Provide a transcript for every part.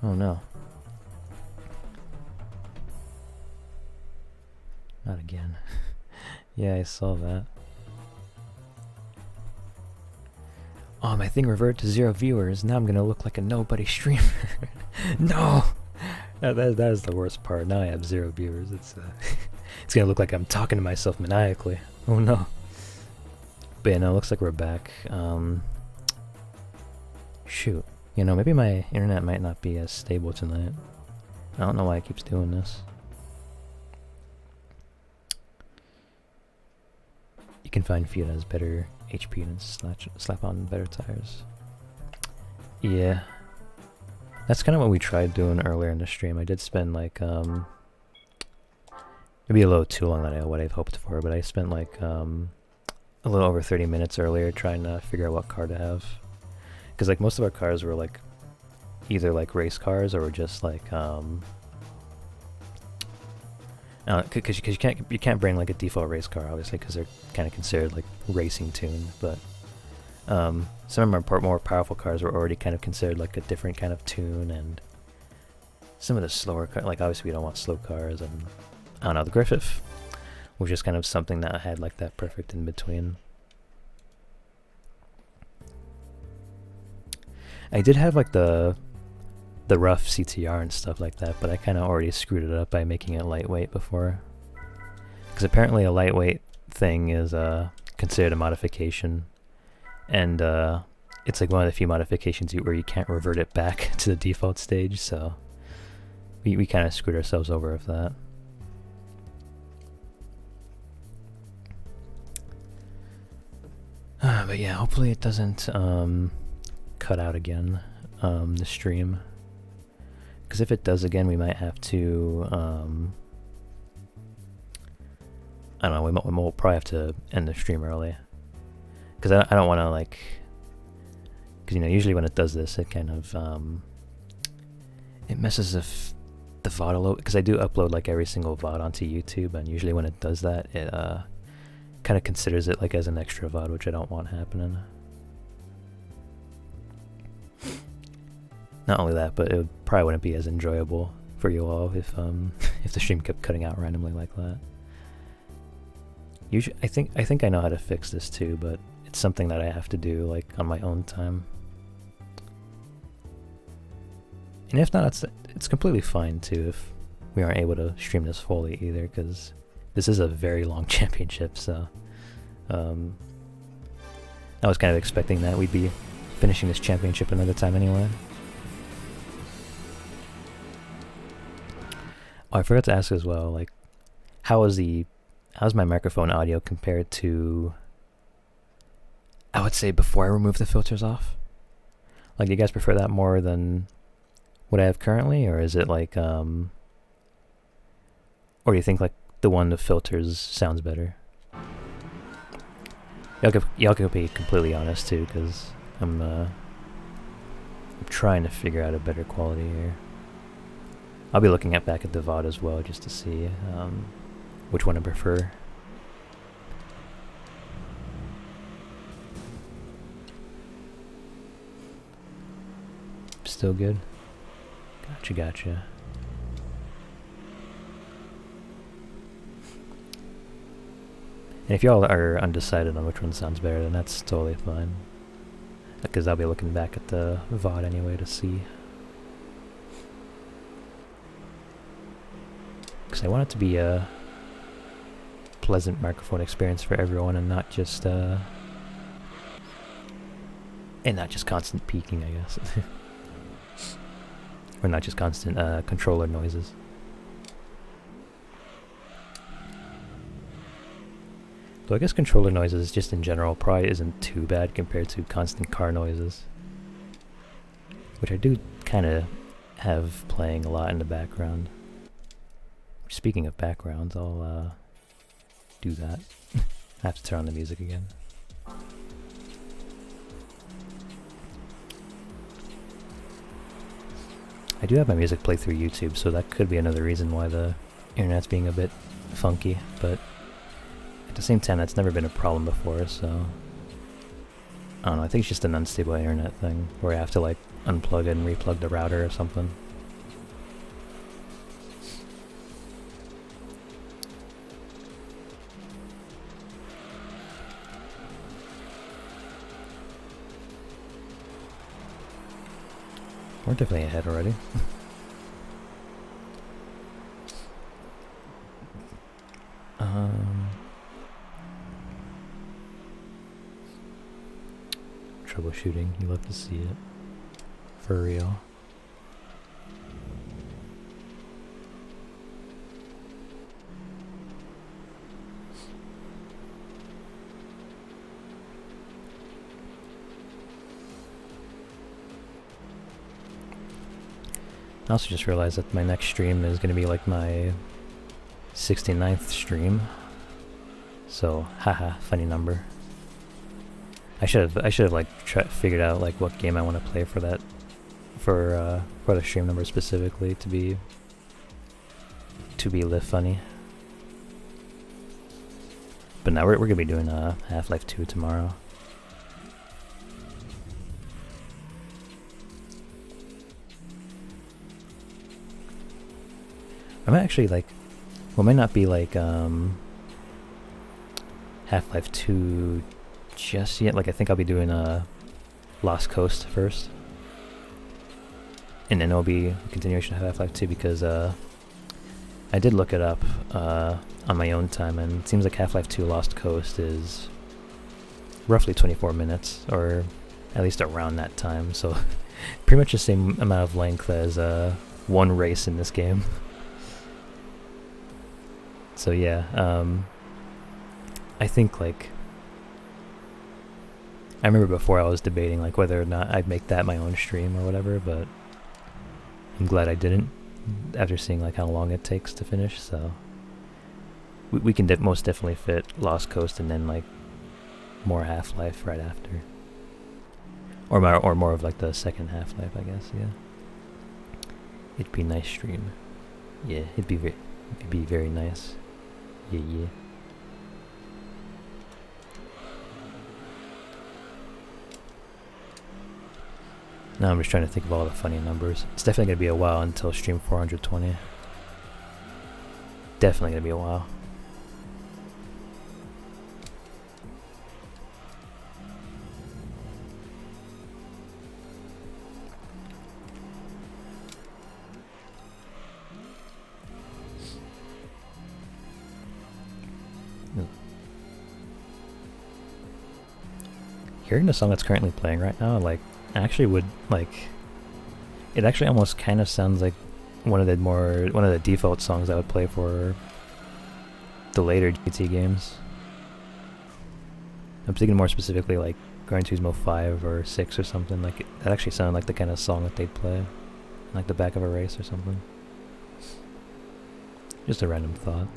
Oh no. Not again. Yeah, I saw that. Oh, my thing reverted to 0 viewers. Now I'm gonna look like a nobody streamer. No! That is the worst part. Now I have 0 viewers. It's it's gonna look like I'm talking to myself maniacally. Oh no. But yeah, no, it looks like we're back. Shoot. You know, maybe my internet might not be as stable tonight. I don't know why it keeps doing this. You can find Fiat has better HP and slap on better tires. Yeah. That's kind of what we tried doing earlier in the stream. I did spend like, maybe a little too long than what I've hoped for, but I spent like, a little over 30 minutes earlier trying to figure out what car to have. Because like most of our cars were like, either like race cars or just like, because you can't bring like a default race car obviously because they're kind of considered like racing tuned, but some of our more powerful cars were already kind of considered like a different kind of tune, and some of the slower cars, like obviously we don't want slow cars, and I don't know, the Griffith was just kind of something that had like that perfect in between. I did have like the rough CTR and stuff like that, but I kind of already screwed it up by making it lightweight before. Because apparently a lightweight thing is considered a modification, and it's like one of the few modifications where you can't revert it back to the default stage, so we kind of screwed ourselves over with that. But yeah, hopefully it doesn't cut out again, the stream. Because if it does again, we might have to, I don't know, we'll probably have to end the stream early. Because I don't want to, like, because, you know, usually when it does this, it kind of, it messes with the VOD a little, because I do upload, like, every single VOD onto YouTube, and usually when it does that, it, kind of considers it, like, as an extra VOD, which I don't want happening. Not only that, but it probably wouldn't be as enjoyable for you all if the stream kept cutting out randomly like that. Usually, I think I know how to fix this too, but it's something that I have to do like on my own time. And if not, it's completely fine too if we aren't able to stream this fully either, because this is a very long championship. So I was kind of expecting that we'd be finishing this championship another time anyway. Oh, I forgot to ask as well, like, how's my microphone audio compared to, I would say, before I removed the filters off? Like, do you guys prefer that more than what I have currently, or is it like, or do you think like the one with filters sounds better? Y'all can be completely honest too, because I'm trying to figure out a better quality here. I'll be looking back at the VOD as well, just to see which one I prefer. Still good? Gotcha. And if y'all are undecided on which one sounds better, then that's totally fine. Because I'll be looking back at the VOD anyway to see. Because I want it to be a pleasant microphone experience for everyone, and not just constant peaking, I guess. Or not just constant controller noises. So I guess controller noises just in general probably isn't too bad compared to constant car noises, which I do kind of have playing a lot in the background. Speaking of backgrounds, I'll do that. I have to turn on the music again. I do have my music play through YouTube, so that could be another reason why the internet's being a bit funky, but at the same time, that's never been a problem before, so I don't know, I think it's just an unstable internet thing, where I have to like unplug it and replug the router or something. We're definitely ahead already. Troubleshooting, you love to see it. For real. I also just realized that my next stream is going to be like my 69th stream. So, haha, funny number. I should have like figured out like what game I want to play for that, for the stream number specifically to be live funny. But now we're gonna be doing Half-Life 2 tomorrow. I might actually like, well, it might not be like Half-Life 2 just yet. Like I think I'll be doing Lost Coast first, and then it'll be a continuation of Half-Life 2 because I did look it up on my own time, and it seems like Half-Life 2 Lost Coast is roughly 24 minutes, or at least around that time. So pretty much the same amount of length as one race in this game. So yeah, I think like, I remember before I was debating like whether or not I'd make that my own stream or whatever, but I'm glad I didn't after seeing like how long it takes to finish. So we can most definitely fit Lost Coast and then like more Half-Life right after, or more of like the second Half-Life, I guess. Yeah, it'd be a nice stream. Yeah, it'd be very nice. Yeah, yeah. Now I'm just trying to think of all the funny numbers. It's definitely going to be a while until stream 420. Definitely going to be a while. Hearing the song that's currently playing right now, like, actually would, like, it actually almost kind of sounds like one of the default songs I would play for the later GT games. I'm thinking more specifically like Gran Turismo 5 or 6 or something. Like, that actually sounded like the kind of song that they'd play in, like the back of a race or something. Just a random thought.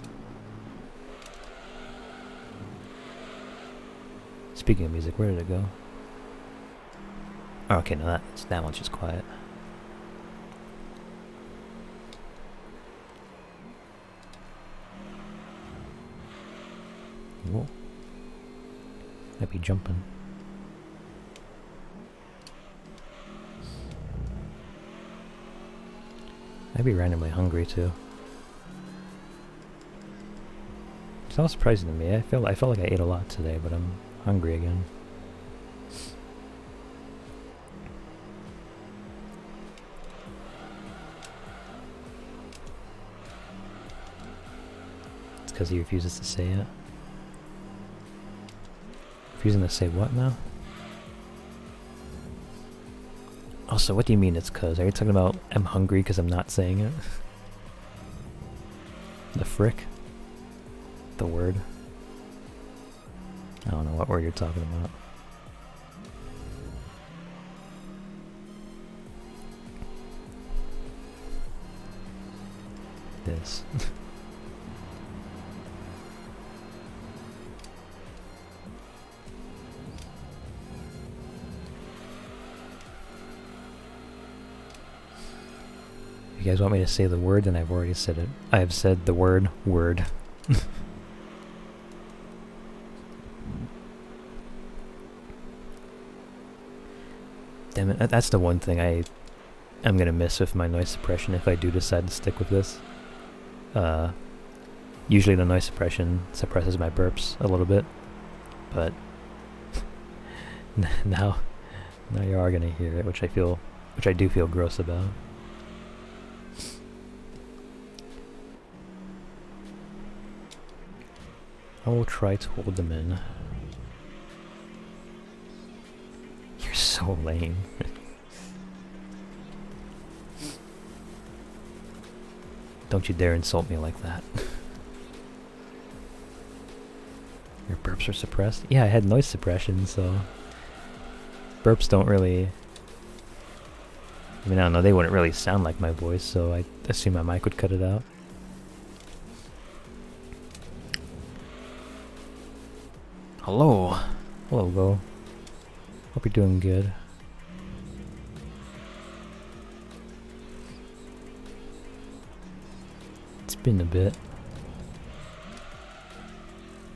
Speaking of music, where did it go? Oh, okay, no, that one's just quiet. Whoa. Might be jumping. I'd be randomly hungry too. It's not surprising to me. I felt like I ate a lot today, but I'm hungry again. It's because he refuses to say it. Refusing to say what now? Also, what do you mean it's cause? Are you talking about I'm hungry because I'm not saying it? The frick? The word? I don't know what word you're talking about. This. If you guys want me to say the word, then I've already said it. I have said the word. Damn it, that's the one thing I'm gonna miss with my noise suppression if I do decide to stick with this. Usually the noise suppression suppresses my burps a little bit, but now you are gonna hear it, which I feel which I do feel gross about. I will try to hold them in. You're so lame. Don't you dare insult me like that. Your burps are suppressed? Yeah, I had noise suppression, so... burps don't really... I mean, I don't know, they wouldn't really sound like my voice, so I assume my mic would cut it out. Hello. Hello, Go. Hope you're doing good. It's been a bit.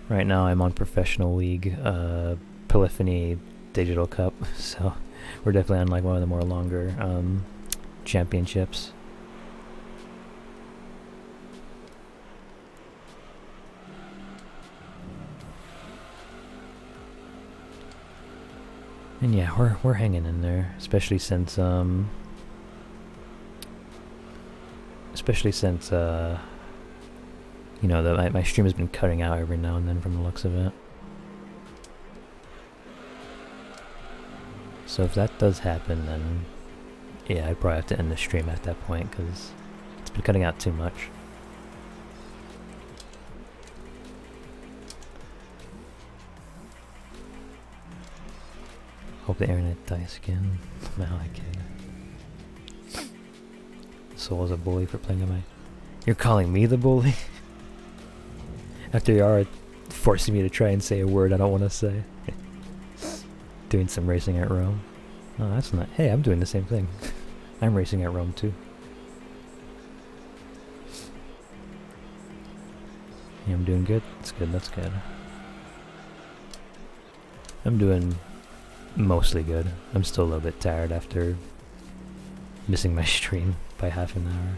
Right now I'm on Professional League, Polyphony Digital Cup, so we're definitely on like one of the more longer championships. And yeah, we're hanging in there, especially since you know, my stream has been cutting out every now and then from the looks of it. So if that does happen, then yeah, I'd probably have to end the stream at that point because it's been cutting out too much. Hope the internet dies again. Malak. Soul is a bully for playing on my... You're calling me the bully? After you are forcing me to try and say a word I don't want to say. Doing some racing at Rome. No, that's not... Hey, I'm doing the same thing. I'm racing at Rome too. Yeah, I'm doing good. That's good, that's good. I'm doing mostly good. I'm still a little bit tired after missing my stream by half an hour.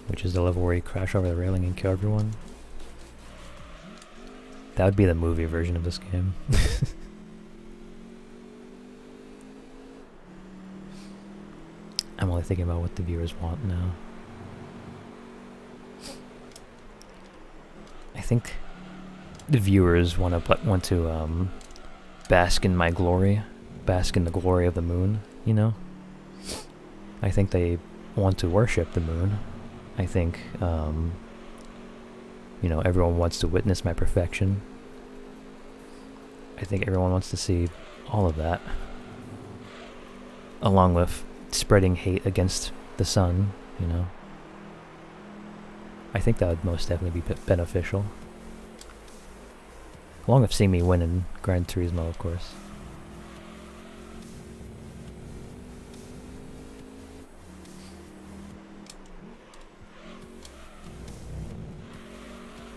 Which is the level where you crash over the railing and kill everyone. That would be the movie version of this game. I'm only thinking about what the viewers want now. I think the viewers want to bask in my glory, bask in the glory of the moon, you know? I think they want to worship the moon. I think, you know, everyone wants to witness my perfection. I think everyone wants to see all of that. Along with spreading hate against the sun, you know. I think that would most definitely be beneficial. Along with seeing me win in Gran Turismo, of course.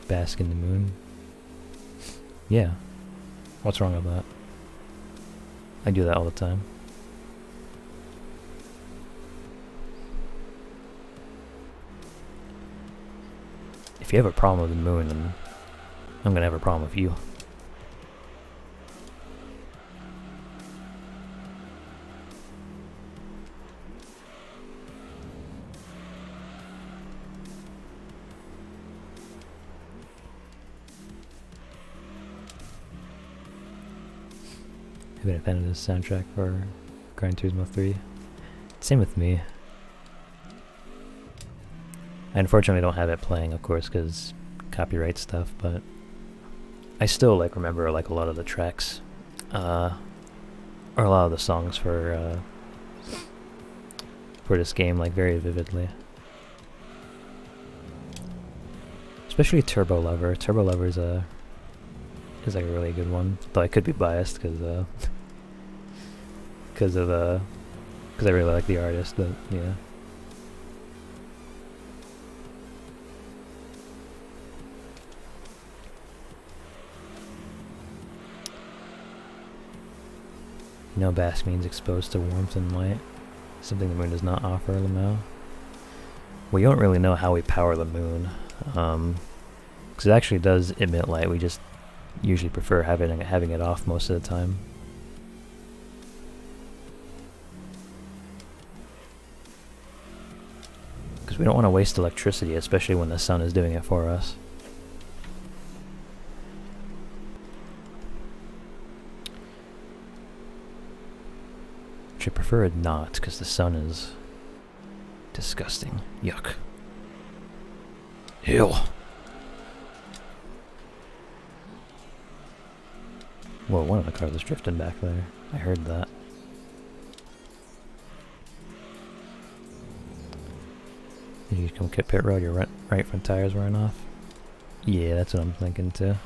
Bask in the moon. Yeah. What's wrong with that? I do that all the time. If you have a problem with the moon, then I'm gonna have a problem with you. I've been a fan of this soundtrack for Gran Turismo 3. Same with me. I unfortunately don't have it playing, of course, because copyright stuff, but I still like remember like a lot of the tracks, or a lot of the songs for this game like very vividly. Especially Turbo Lover. Turbo Lover is like a really good one. Though I could be biased because I really like the artist, but yeah. You know, bask means exposed to warmth and light, something the moon does not offer, Lamau. We don't really know how we power the moon, because it actually does emit light. We just usually prefer having it off most of the time. Because we don't want to waste electricity, especially when the sun is doing it for us. Which I prefer it not, because the sun is disgusting. Yuck. Ew. Whoa, one of the cars is drifting back there. I heard that. Did you come pit road? Your right front tires wearing off? Yeah, that's what I'm thinking too. I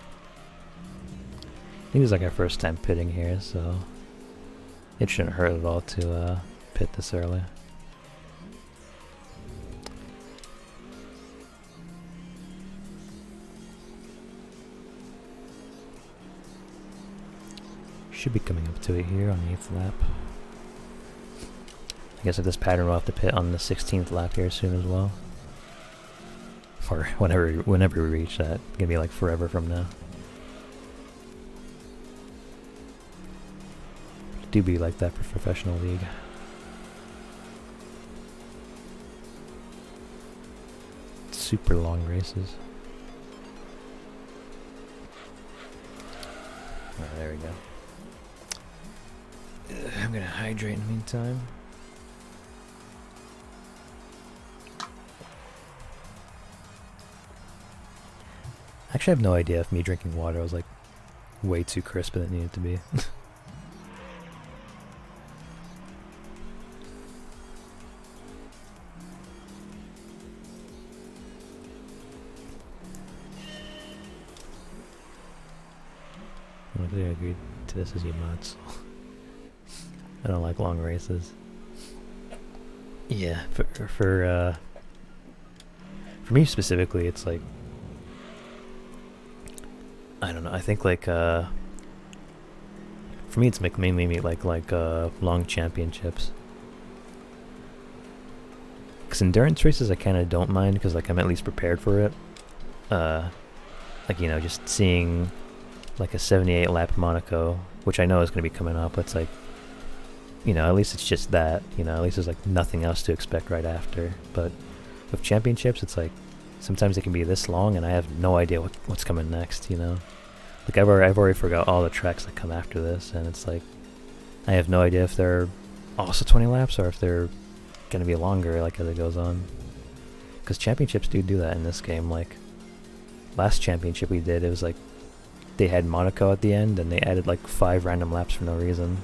think it's like our first time pitting here, so it shouldn't hurt at all to pit this early. Should be coming up to it here on the 8th lap. I guess if this pattern will have to pit on the 16th lap here soon as well. Or whenever we reach that. It's gonna be like forever from now. It do be like that for professional league. Super long races. Alright, there we go. I'm gonna hydrate in the meantime. Actually, I have no idea if me drinking water was like way too crisp than it needed to be. I agreed to this as you mods. I don't like long races. Yeah, for me specifically, it's like, I don't know. I think like for me, it's like mainly like long championships. Because endurance races, I kind of don't mind because like I'm at least prepared for it. Like, you know, just seeing like a 78 lap Monaco, which I know is going to be coming up. It's like, you know, at least it's just that, you know, at least there's like nothing else to expect right after. But with championships, it's like sometimes it can be this long and I have no idea what's coming next, you know. Like I've already forgot all the tracks that come after this, and it's like I have no idea if they're also 20 laps or if they're going to be longer like as it goes on. Because championships do that in this game. Like last championship we did, it was like they had Monaco at the end and they added like 5 random laps for no reason.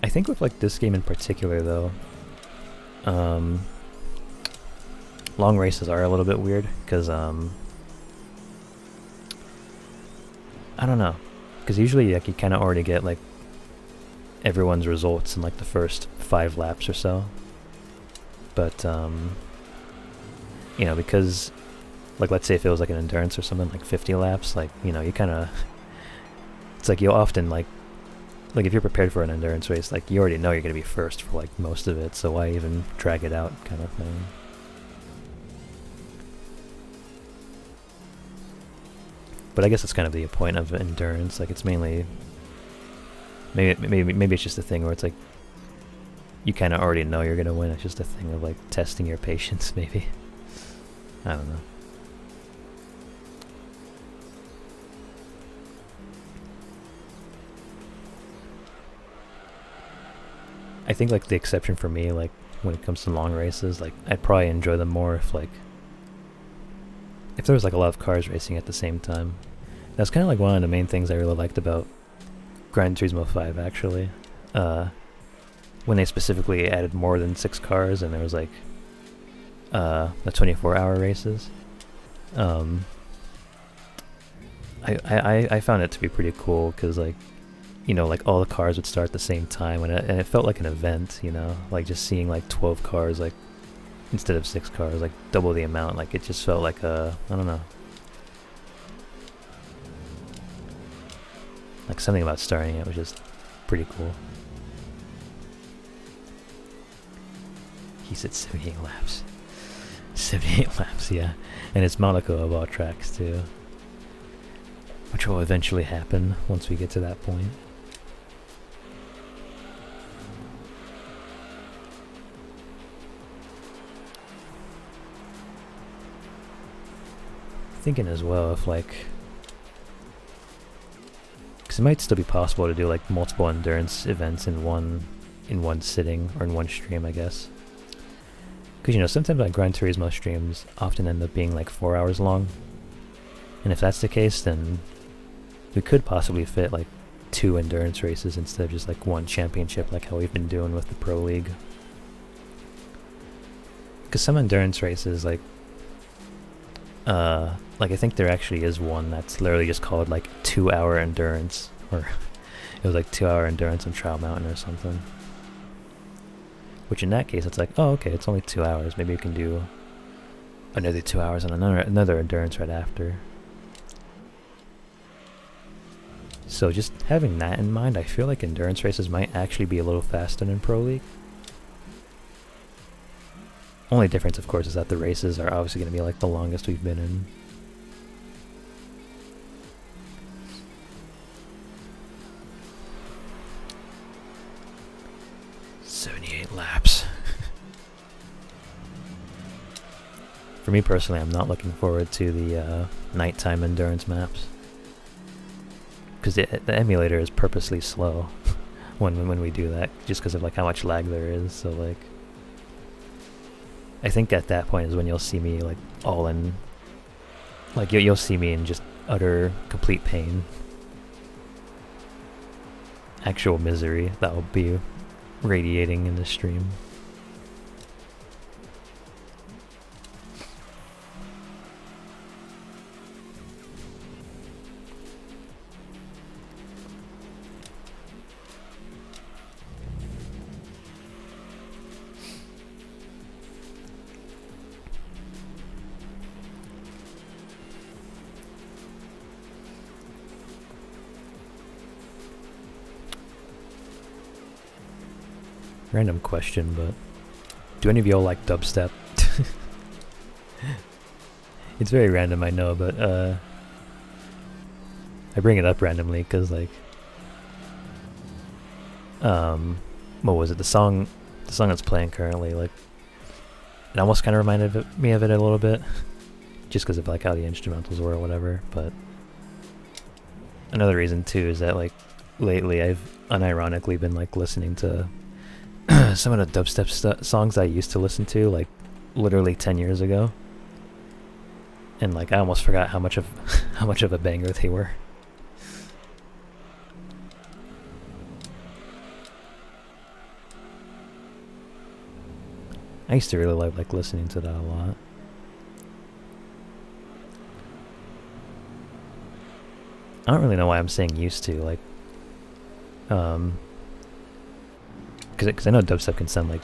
I think with like this game in particular though, long races are a little bit weird because I don't know, because usually like you kind of already get like everyone's results in like the first 5 laps or so, but you know, because like let's say if it was like an endurance or something like 50 laps, like, you know, you kind of, it's like you'll often like if you're prepared for an endurance race, like you already know you're going to be first for like most of it, so why even drag it out kind of thing. But I guess it's kind of the point of endurance, like it's mainly, maybe it's just a thing where it's like you kind of already know you're going to win, it's just a thing of like testing your patience maybe. I don't know. I think like the exception for me, like when it comes to long races, like I'd probably enjoy them more if like there was like a lot of cars racing at the same time. That's kind of like one of the main things I really liked about Gran Turismo 5 actually. When they specifically added more than 6 cars and there was like the 24-hour races. I found it to be pretty cool because like, you know, like all the cars would start at the same time, and it felt like an event, you know, like just seeing like 12 cars, like instead of 6 cars, like double the amount, like it just felt like I don't know, like something about starting it was just pretty cool. He said 78 laps. 78 laps, yeah. And it's Monaco of all tracks, too. Which will eventually happen once we get to that point. Thinking as well if like... Because it might still be possible to do like multiple endurance events in one sitting, or in one stream, I guess. Because, you know, sometimes like Gran Turismo streams often end up being like 4 hours long. And if that's the case, then we could possibly fit like 2 endurance races instead of just like 1 championship, like how we've been doing with the Pro League. Because some endurance races, like I think there actually is one that's literally just called like 2 hour endurance, or it was like 2 hour endurance on Trial Mountain or something. Which in that case, it's like, oh, okay, it's only 2 hours. Maybe you can do another 2 hours on another endurance right after. So just having that in mind, I feel like endurance races might actually be a little faster than Pro League. Only difference, of course, is that the races are obviously going to be like the longest we've been in. Laps. For me personally, I'm not looking forward to the nighttime endurance maps, because the emulator is purposely slow when we do that, just because of like how much lag there is. So like, I think at that point is when you'll see me like all in, like you'll see me in just utter complete pain, actual misery that will be radiating in the stream. Random question, but do any of y'all like dubstep? It's very random, I know, but I bring it up randomly because like what was it, the song that's playing currently, like it almost kind of reminded me of it a little bit, just because of like how the instrumentals were or whatever. But another reason too is that like lately I've unironically been like listening to some of the dubstep songs I used to listen to like literally 10 years ago, and like I almost forgot how much of a banger they were. I used to really love like listening to that a lot. I don't really know why I'm saying used to, like because I know dubstep can sound like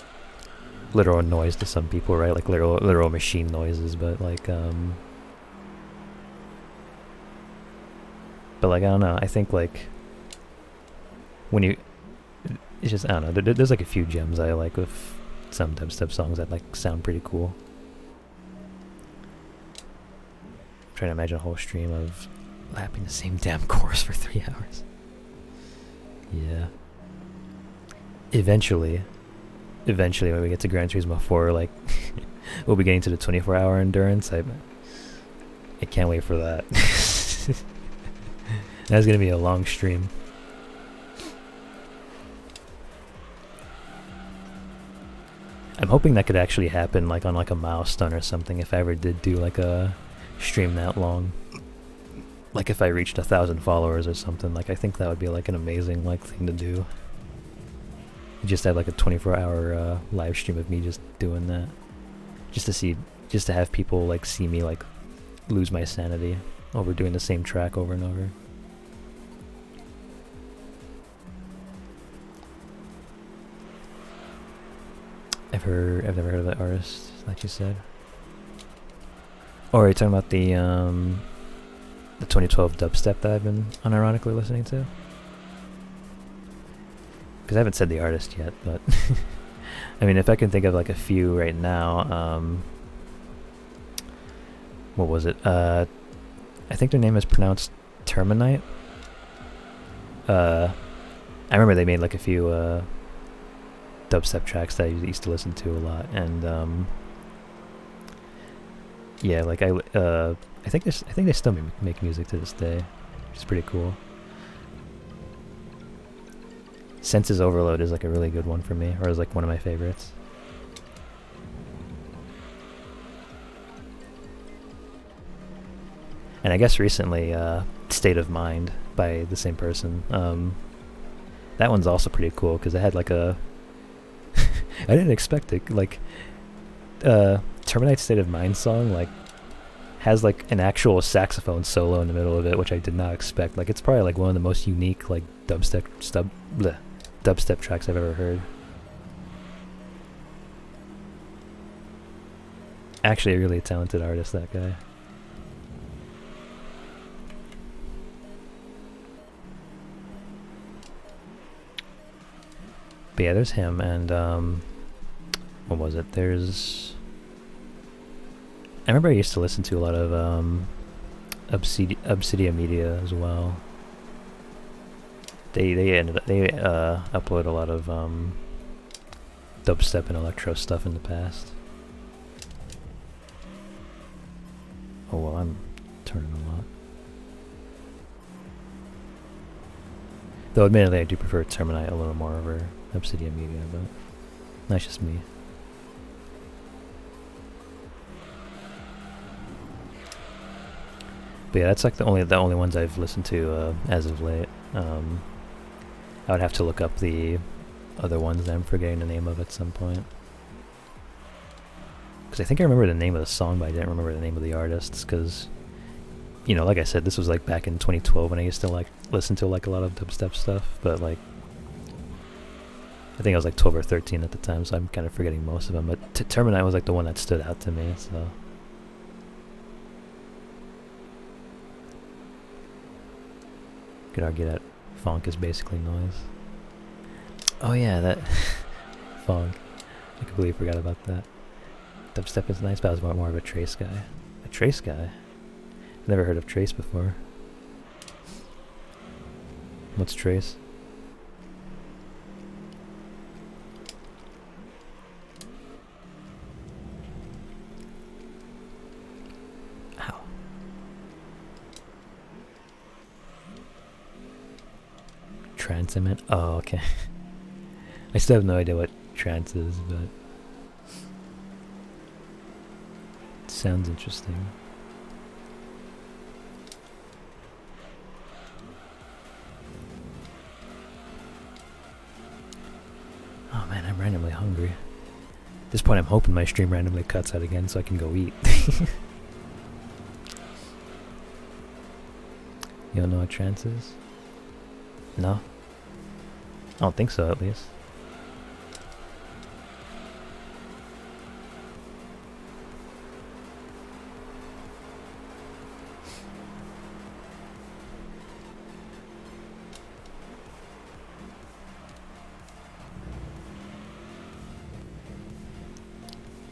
literal noise to some people, right? Like literal machine noises, but like I don't know. I think like when you, it's just, I don't know. There's like a few gems I like with some dubstep songs that like sound pretty cool. I'm trying to imagine a whole stream of lapping the same damn course for 3 hours. Yeah. Eventually when we get to Gran Turismo 4, like we'll be getting to the 24-hour endurance. I can't wait for that. That's gonna be a long stream. I'm hoping that could actually happen like on like a milestone or something, if I ever did do like a stream that long. Like if I reached 1,000 followers or something, like I think that would be like an amazing like thing to do. Just have like a 24-hour live stream of me just doing that, just to have people like see me like lose my sanity over doing the same track over and over. I've never heard of that artist like you said. Or are you talking about the 2012 dubstep that I've been unironically listening to? Because I haven't said the artist yet, but I mean, if I can think of like a few right now, what was it? I think their name is pronounced Terminite. I remember they made like a few dubstep tracks that I used to listen to a lot, and yeah, like I think they still make music to this day, which is pretty cool. Senses Overload is like a really good one for me, or is like one of my favorites. And I guess recently, State of Mind by the same person. That one's also pretty cool because it had like a I didn't expect it. Like, Terminite State of Mind song like has like an actual saxophone solo in the middle of it, which I did not expect. Like, it's probably like one of the most unique like dubstep tracks I've ever heard. Actually, a really talented artist, that guy. But yeah, there's him, and what was it? I remember I used to listen to a lot of Obsidia Media as well. They upload a lot of dubstep and electro stuff in the past. Oh well, I'm turning a lot. Though admittedly, I do prefer Terminite a little more over Obsidia Media, but that's just me. But yeah, that's like the only ones I've listened to as of late. I would have to look up the other ones that I'm forgetting the name of at some point. Because I think I remember the name of the song, but I didn't remember the name of the artists. Because, you know, like I said, this was like back in 2012 when I used to like listen to like a lot of dubstep stuff. But like, I think I was like 12 or 13 at the time, so I'm kind of forgetting most of them. But Terminite was like the one that stood out to me. So. Could argue that funk is basically noise. Oh yeah, that funk. I completely forgot about that. Dubstep is nice, but I was more of a trace guy. A trace guy? Never heard of trace before. What's trace? Ow. Transcendent? Oh, okay. I still have no idea what trance is, but it sounds interesting. Oh man, I'm randomly hungry. At this point, I'm hoping my stream randomly cuts out again so I can go eat. You don't know what trance is? No? I don't think so, at least.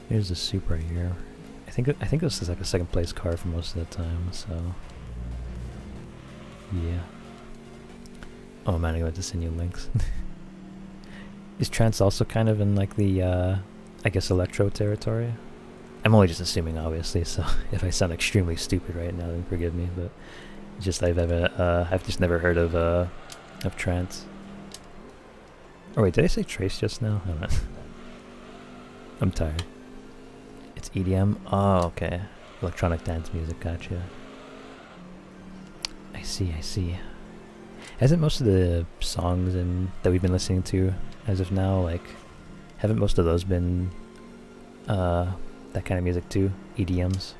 Here's the soup right here. I think this is like a second place car for most of the time, so yeah. Oh man, I got to send you links. Is trance also kind of in like the I guess electro territory? I'm only just assuming, obviously, so if I sound extremely stupid right now, then forgive me, but just I've just never heard of trance. Oh wait, did I say trace just now? I don't know. I'm tired. It's EDM? Oh, okay. Electronic dance music, gotcha. I see. Hasn't most of the songs that we've been listening to as of now, like, haven't most of those been that kind of music too? EDMs?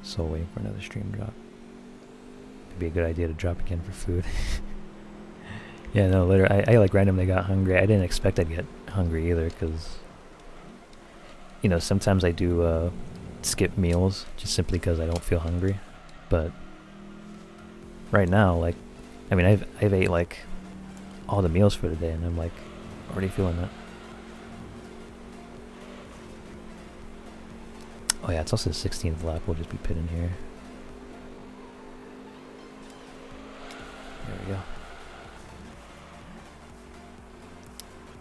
So waiting for another stream drop. Could be a good idea to drop again for food. Yeah, no, later, I like randomly got hungry. I didn't expect I'd get hungry either, because, you know, sometimes I do skip meals just simply because I don't feel hungry. But right now, like, I mean, I've ate like all the meals for the day, and I'm like already feeling it. Oh yeah, it's also the 16th lap. We'll just be pitting here. There we go.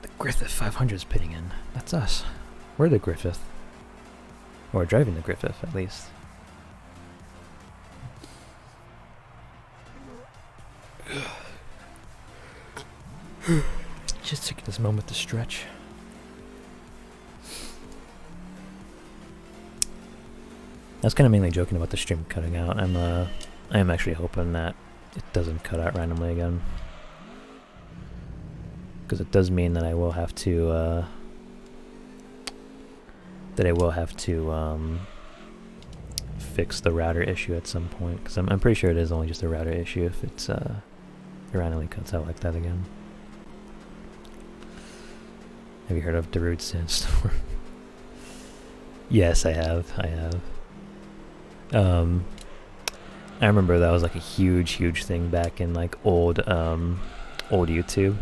The Griffith 500 is pitting in. That's us. We're the Griffith. Or driving the Griffith, at least. Just taking this moment to stretch. I was kind of mainly joking about the stream cutting out. I am actually hoping that it doesn't cut out randomly again, because it does mean that I will have to fix the router issue at some point, because I'm pretty sure it is only just a router issue if it's it randomly cuts out like that again. Have you heard of Darude Sandstorm? Yes, I have. I remember that was like a huge thing back in like old YouTube.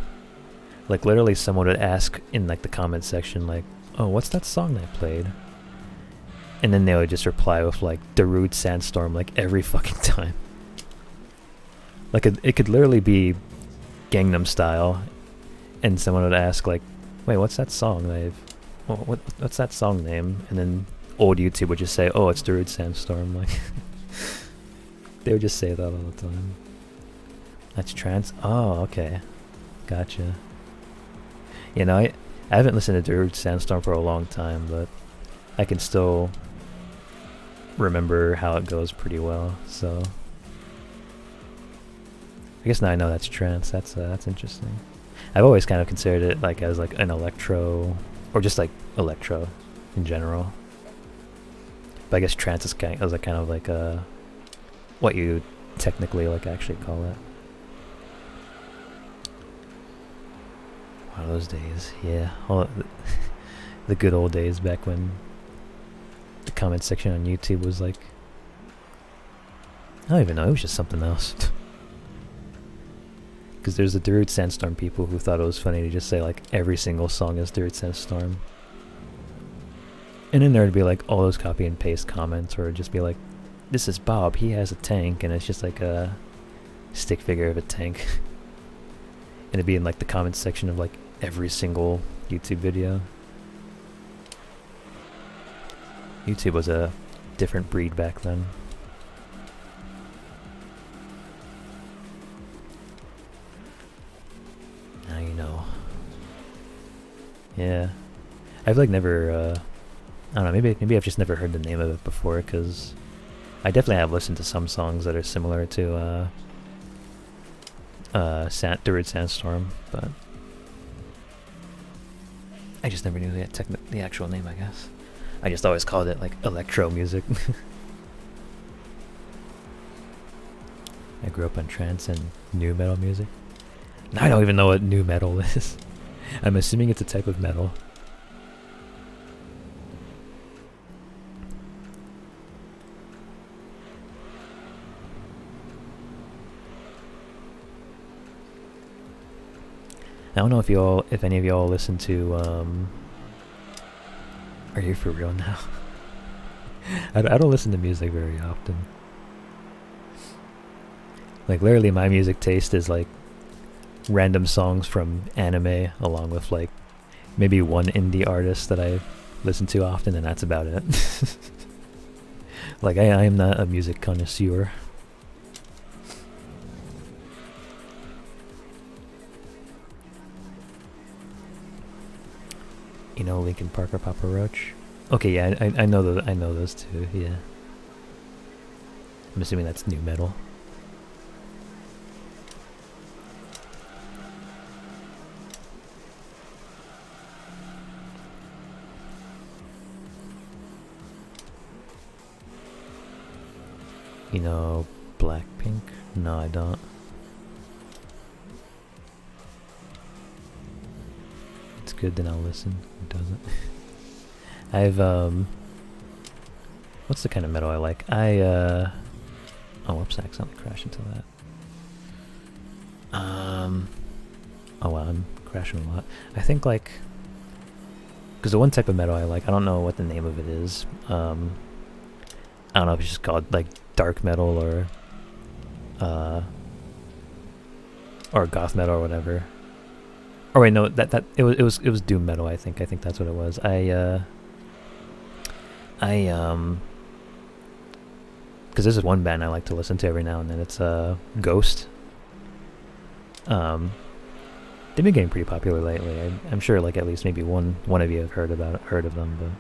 Like literally someone would ask in like the comment section like, oh, what's that song I played? And then they would just reply with like Darude Sandstorm like every fucking time. Like it could literally be Gangnam Style, and someone would ask like, wait, what's that song that what's that song name? And then old YouTube would just say, oh, it's Darude Sandstorm. Like they would just say that all the time. That's trance? Oh, okay. Gotcha. You know, I haven't listened to Darude Sandstorm for a long time, but I can still remember how it goes pretty well, so I guess now I know that's trance. That's interesting. I've always kind of considered it like as like an electro, or just like electro in general. But I guess trance is kind of like what you technically like actually call it. Wow, those days, yeah, all the good old days back when the comment section on YouTube was like, I don't even know, it was just something else. Because there's the Darude Sandstorm people who thought it was funny to just say like every single song is Darude Sandstorm. And then there would be like all those copy and paste comments, or it'd just be like, this is Bob, he has a tank, and it's just like a stick figure of a tank. And it'd be in like the comments section of like every single YouTube video. YouTube was a different breed back then. Now you know. Yeah. I've like never, I don't know, maybe I've just never heard the name of it before, because I definitely have listened to some songs that are similar to Darude Sandstorm, but I just never knew the actual name, I guess. I just always called it like electro music. I grew up on trance and nu metal music. Now I don't even know what nu metal is. I'm assuming it's a type of metal. I don't know if any of y'all listen to, are you for real now? I don't listen to music very often. Like literally my music taste is like random songs from anime, along with like maybe one indie artist that I listen to often, and that's about it. Like I am not a music connoisseur. You know Linkin Park or Papa Roach? Okay, yeah, I know those two. Yeah, I'm assuming that's nu metal. You know Blackpink? No, I don't. It's good, then I'll listen. It doesn't. I've what's the kind of metal I like? Oh whoops, I accidentally crashed into that. Oh wow, I'm crashing a lot. I think like, because the one type of metal I like, I don't know what the name of it is. I don't know if it's just called like dark metal or goth metal or whatever. Or wait, no, it was doom metal. I think that's what it was. Because this is one band I like to listen to every now and then. It's Ghost. They've been getting pretty popular lately. I'm sure like at least maybe one of you have heard of them, but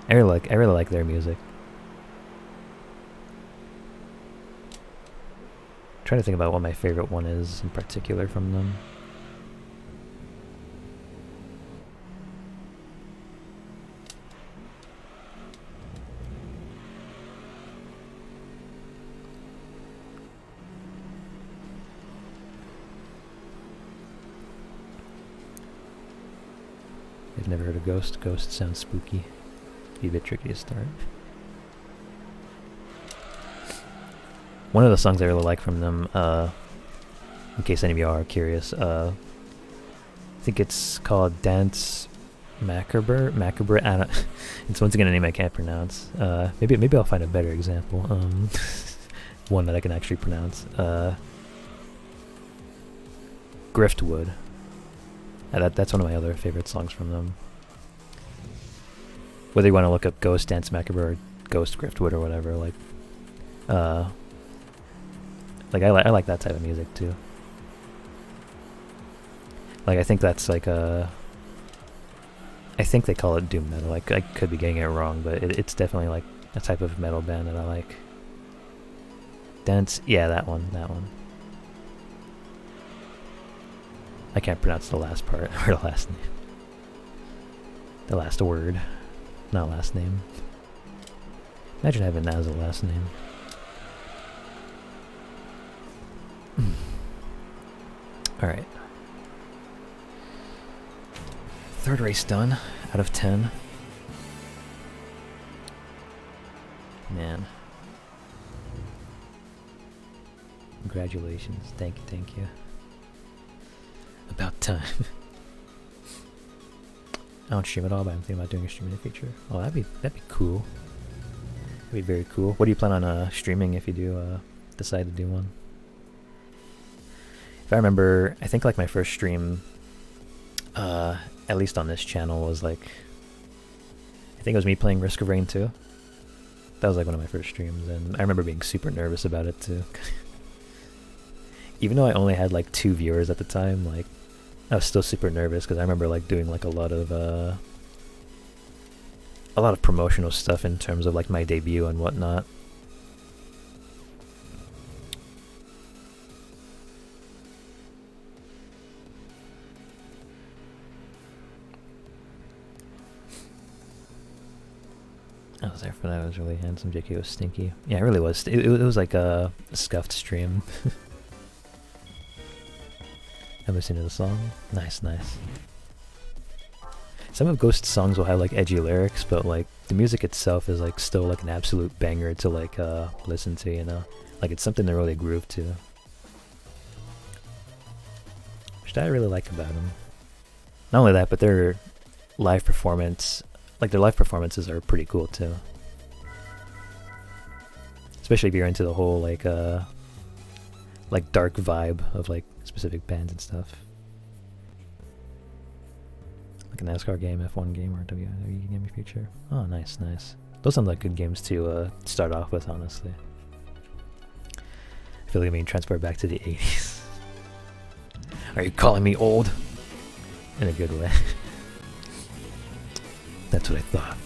I really like their music. I'm trying to think about what my favorite one is in particular from them. I've never heard of Ghost. Ghost sounds spooky. Be a bit tricky to start. One of the songs I really like from them, in case any of you are curious, I think it's called Dance Macabre. It's once again a name I can't pronounce. Maybe I'll find a better example. One that I can actually pronounce. Griftwood. That's one of my other favorite songs from them. Whether you want to look up Ghost Dance Macabre or Ghost Griftwood or whatever, like I like that type of music too. Like I think that's like I think they call it doom metal. I could be getting it wrong, but it's definitely like a type of metal band that I like. Dance, yeah, that one. I can't pronounce the last part, or the last name. The last word, not last name. Imagine having that as a last name. Alright. Third race done, out of 10. Man. Congratulations, thank you. About time. I don't stream at all, but I'm thinking about doing a stream in the future. Oh, that'd be cool. That'd be very cool. What do you plan on streaming if you do decide to do one? If I remember, I think like my first stream, at least on this channel, was like, I think it was me playing Risk of Rain 2. That was like one of my first streams, and I remember being super nervous about it too. Even though I only had like 2 viewers at the time, like I was still super nervous because I remember like doing like a lot of promotional stuff in terms of like my debut and whatnot. I was there for that. It was really handsome. JK was stinky. Yeah, it really was. It was like a scuffed stream. I'm listening to the song. Nice. Some of Ghost's songs will have like edgy lyrics, but like the music itself is like still like an absolute banger to like listen to, you know? Like it's something to really groove to. Which I really like about them. Not only that, but their live performances are pretty cool too. Especially if you're into the whole like dark vibe of like specific bands and stuff. Like a NASCAR game, F1 game, or WWE game in the future. Oh, nice. Those sound like good games to start off with, honestly. I feel like I'm being transported back to the 80s. Are you calling me old? In a good way. That's what I thought.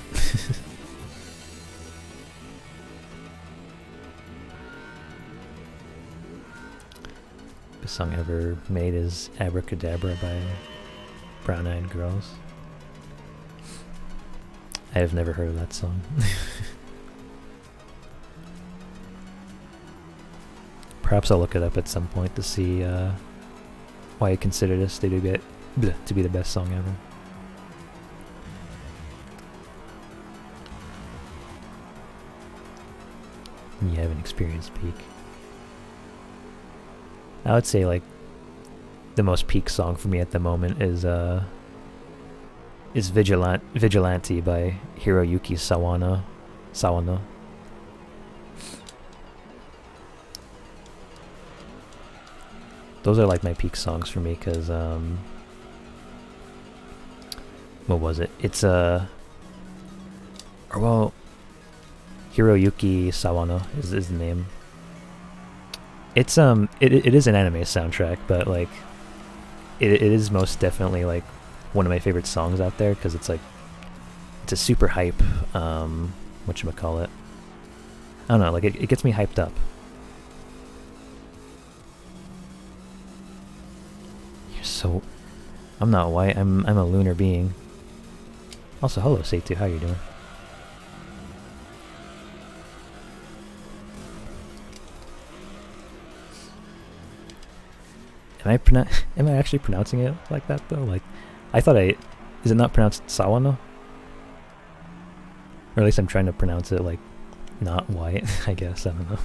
The song ever made is Abracadabra by Brown Eyed Girls. I have never heard of that song. Perhaps I'll look it up at some point to see why you consider this to be the best song ever. You haven't experienced peak. I would say like the most peak song for me at the moment is Vigilante by Hiroyuki Sawano. Those are like my peak songs for me, because what was it? It's or well, Hiroyuki Sawano is the name. It's it is an anime soundtrack, but like it is most definitely like one of my favorite songs out there, because it's like it's a super hype whatchamacallit. I don't know, like it gets me hyped up. You're so I'm not white, I'm a lunar being. Also, hello Seitu, how you doing? Am I actually pronouncing it like that though? Like, I thought is it not pronounced Sawano? Or at least I'm trying to pronounce it like not white, I guess, I don't know.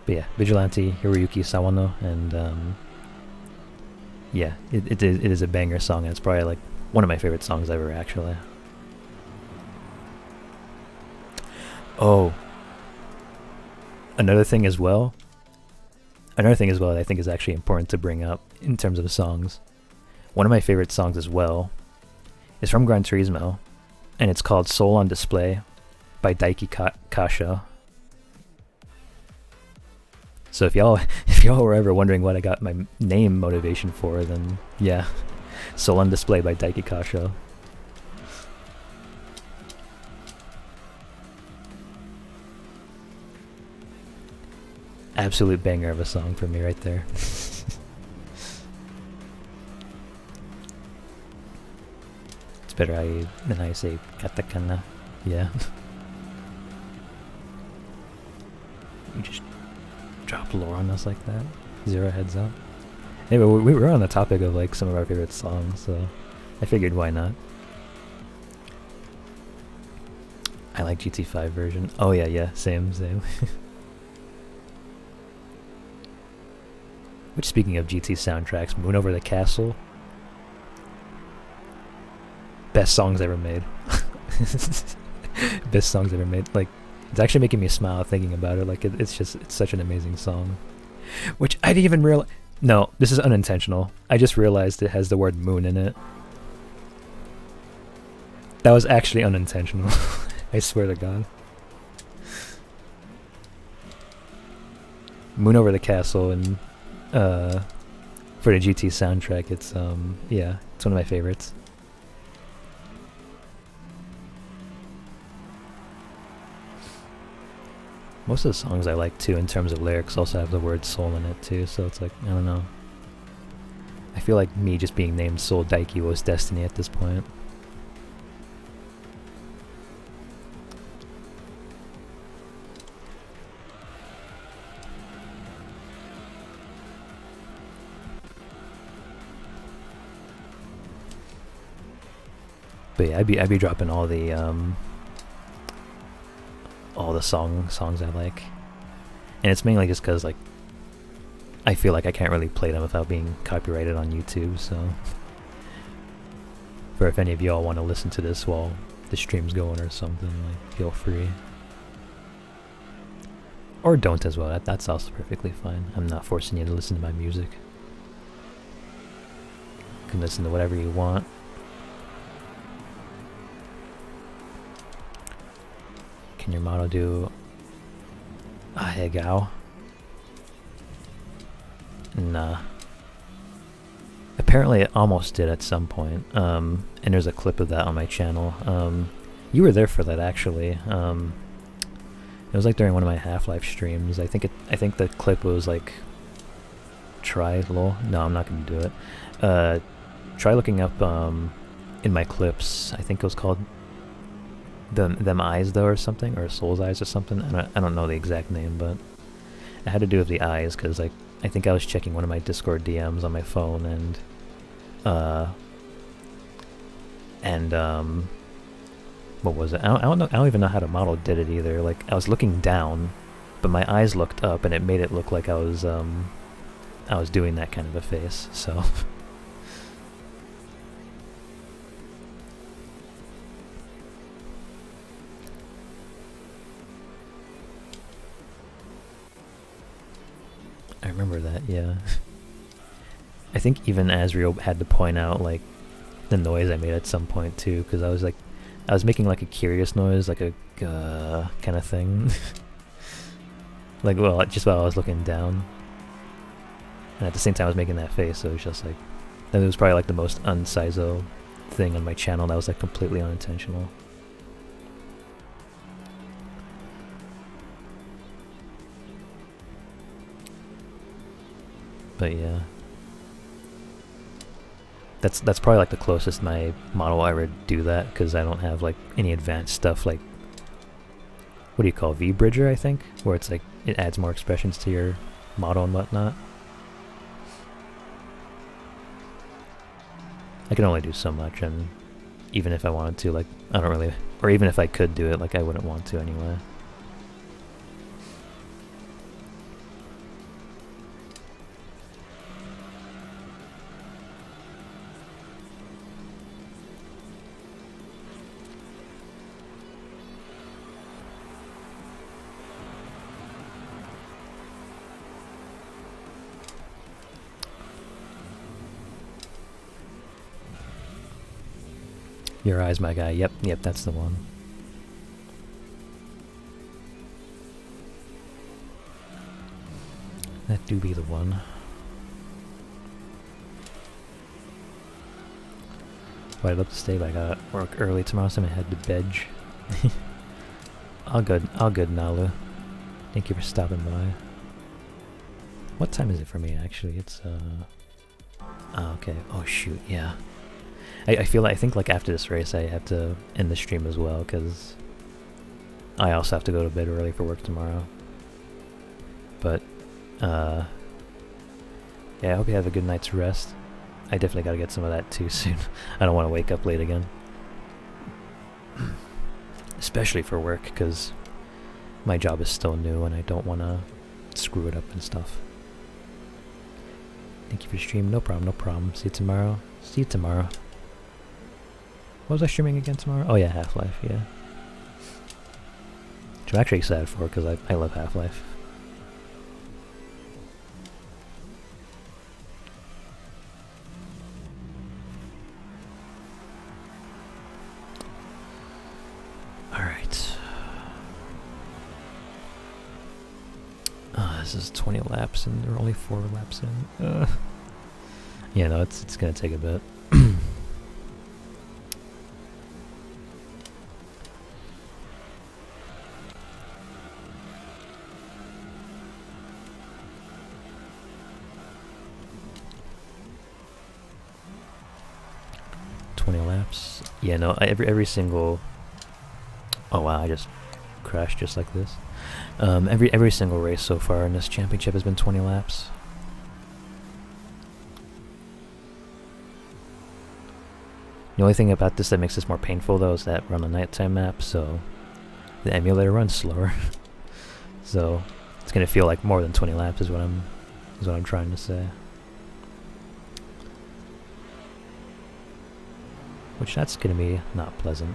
But yeah, Vigilante, Hiroyuki Sawano, and yeah, it is a banger song, and it's probably like one of my favorite songs ever, actually. Oh, another thing as well that I think is actually important to bring up in terms of songs. One of my favorite songs as well is from Gran Turismo, and it's called Soul on Display by Daiki Kasha. So if y'all were ever wondering what I got my name motivation for, then yeah, Soul on Display by Daiki Kasha. Absolute banger of a song for me right there. It's better than I say katakana. Yeah. You just drop lore on us like that. Zero heads up. Anyway, we were on the topic of like some of our favorite songs, so I figured why not. I like GT5 version. Oh yeah, same. Which, speaking of GT soundtracks, Moon Over the Castle. Best songs ever made. Best songs ever made. Like, it's actually making me smile thinking about it. Like, it's such an amazing song. Which I didn't even realize. No, this is unintentional. I just realized it has the word moon in it. That was actually unintentional. I swear to God. Moon Over the Castle, and for the GT soundtrack, it's yeah, it's one of my favorites. Most of the songs I like too, in terms of lyrics, also have the word soul in it too, so it's like, I don't know. I feel like me just being named Soul Daiki was destiny at this point. But yeah, I'd be dropping all the songs I like, and it's mainly just because like I feel like I can't really play them without being copyrighted on YouTube. So, for if any of y'all want to listen to this while the stream's going or something, like, feel free, or don't as well. That's also perfectly fine. I'm not forcing you to listen to my music. You can listen to whatever you want. Can your model do Ahegao? Nah. Apparently it almost did at some point. And there's a clip of that on my channel. You were there for that, actually. It was like during one of my Half-Life streams. I think the clip was like lol. No, I'm not gonna do it. Try looking up in my clips. I think it was called them eyes though, or something, or Soul's Eyes or something. I don't know the exact name, but it had to do with the eyes, because like I think I was checking one of my Discord DMs on my phone, and what was it? I don't know. I don't even know how the model did it either. Like I was looking down, but my eyes looked up, and it made it look like I was doing that kind of a face. So. I remember that, yeah. I think even Asriel had to point out, like, the noise I made at some point, too, because I was making, like, a curious noise, like a kind of thing. Like, well, just while I was looking down. And at the same time I was making that face, so it was just, like, that was probably, like, the most unsizo thing on my channel that was, like, completely unintentional. But yeah, that's probably like the closest my model will ever do that, because I don't have like any advanced stuff like, what do you call, V-Bridger, I think, where it's like it adds more expressions to your model and whatnot. I can only do so much, and even if I wanted to, like, I don't really, or even if I could do it, like, I wouldn't want to anyway. Your eyes, my guy. Yep, that's the one. That do be the one. Well, I'd love to stay, but I gotta work early tomorrow, so I'm gonna head to bed. All good, Nalu. Thank you for stopping by. What time is it for me, actually? It's, oh, okay. Oh, shoot, yeah. I think, like, after this race, I have to end the stream as well, because I also have to go to bed early for work tomorrow. But, yeah, I hope you have a good night's rest. I definitely gotta get some of that too soon. I don't want to wake up late again. Especially for work, because my job is still new and I don't want to screw it up and stuff. Thank you for the stream. No problem. See you tomorrow. What was I streaming again tomorrow? Oh yeah, Half-Life, yeah. Which I'm actually excited for, because I love Half-Life. Alright. This is 20 laps and there are only 4 laps in. Yeah, no, it's gonna take a bit. 20 laps. Yeah, no, every single... Oh wow, I just crashed just like this. Every single race so far in this championship has been 20 laps. The only thing about this that makes this more painful though is that we're on a nighttime map, so the emulator runs slower. So it's gonna feel like more than 20 laps is what I'm trying to say. Which that's gonna be not pleasant.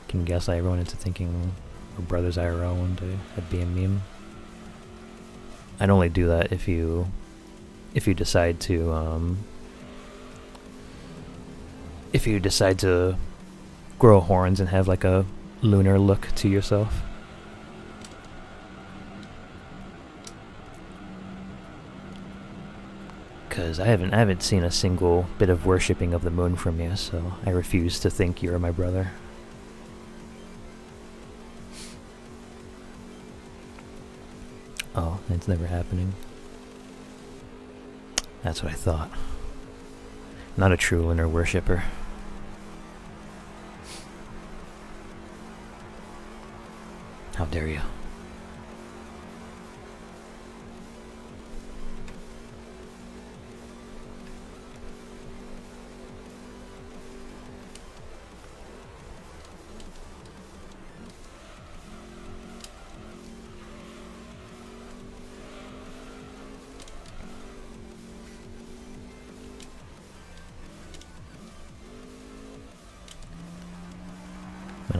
Can guess I went into thinking our brothers IRL one day that'd be a meme. I'd only do that if you decide to grow horns and have like a lunar look to yourself. Because I haven't seen a single bit of worshipping of the moon from you, so I refuse to think you're my brother. Oh, it's never happening. That's what I thought. Not a true lunar worshipper. How dare you?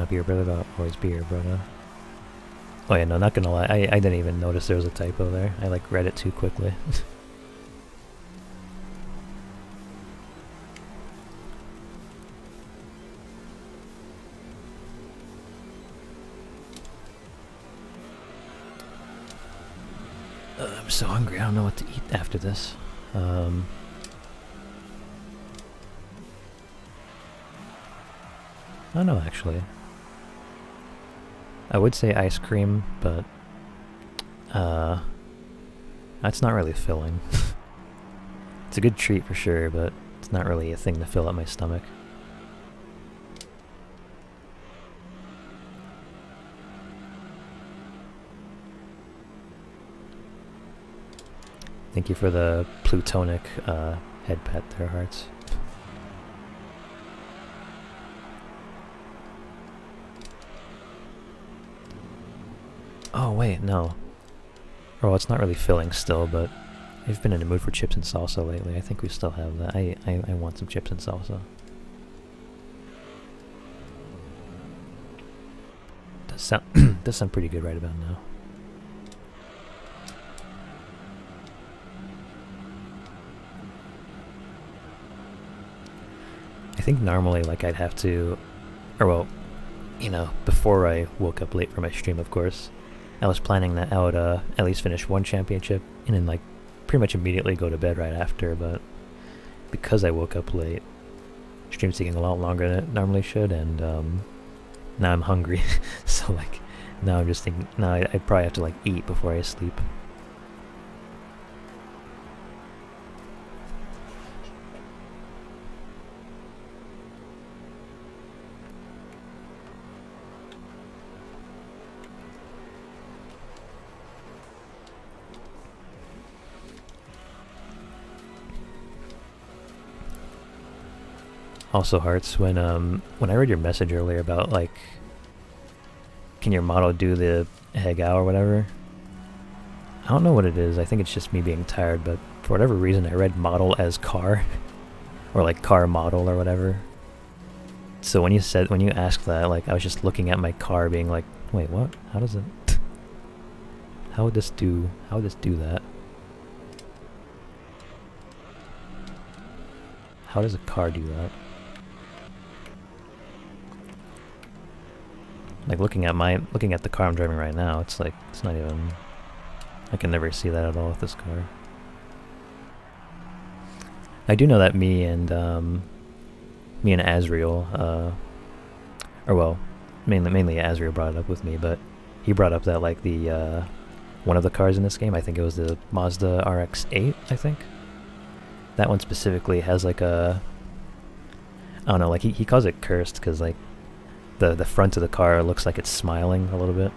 be your brother, but I'll always be your brother. Oh yeah, no, not gonna lie, I didn't even notice there was a typo there. I like read it too quickly. I'm so hungry, I don't know what to eat after this. I don't know actually. I would say ice cream, but that's not really filling. It's a good treat for sure, but it's not really a thing to fill up my stomach. Thank you for the plutonic head pat there, hearts. Oh wait, no. Well, it's not really filling still, but I've been in the mood for chips and salsa lately. I think we still have that. I want some chips and salsa. Does sound pretty good right about now. I think normally, like, I'd have to, or well, you know, before I woke up late for my stream, of course, I was planning that I would at least finish one championship and then, like, pretty much immediately go to bed right after, but because I woke up late, stream's taking a lot longer than it normally should, and now I'm hungry, so, like, now I'm just thinking, now I probably have to, like, eat before I sleep. Also, Hearts, when I read your message earlier about, like, can your model do the Hegao or whatever? I don't know what it is. I think it's just me being tired, but for whatever reason I read model as car. Or like car model or whatever. So when you asked that, like, I was just looking at my car being like, wait, what? How does it... how would this do that? How does a car do that? Like, looking at the car I'm driving right now, it's like, it's not even... I can never see that at all with this car. I do know that me and Azriel, or well, mainly Azriel brought it up with me, but he brought up that, like, the, one of the cars in this game, I think it was the Mazda RX-8, I think? That one specifically has, like, a... I don't know, like, he calls it cursed, because, like, the front of the car looks like it's smiling a little bit.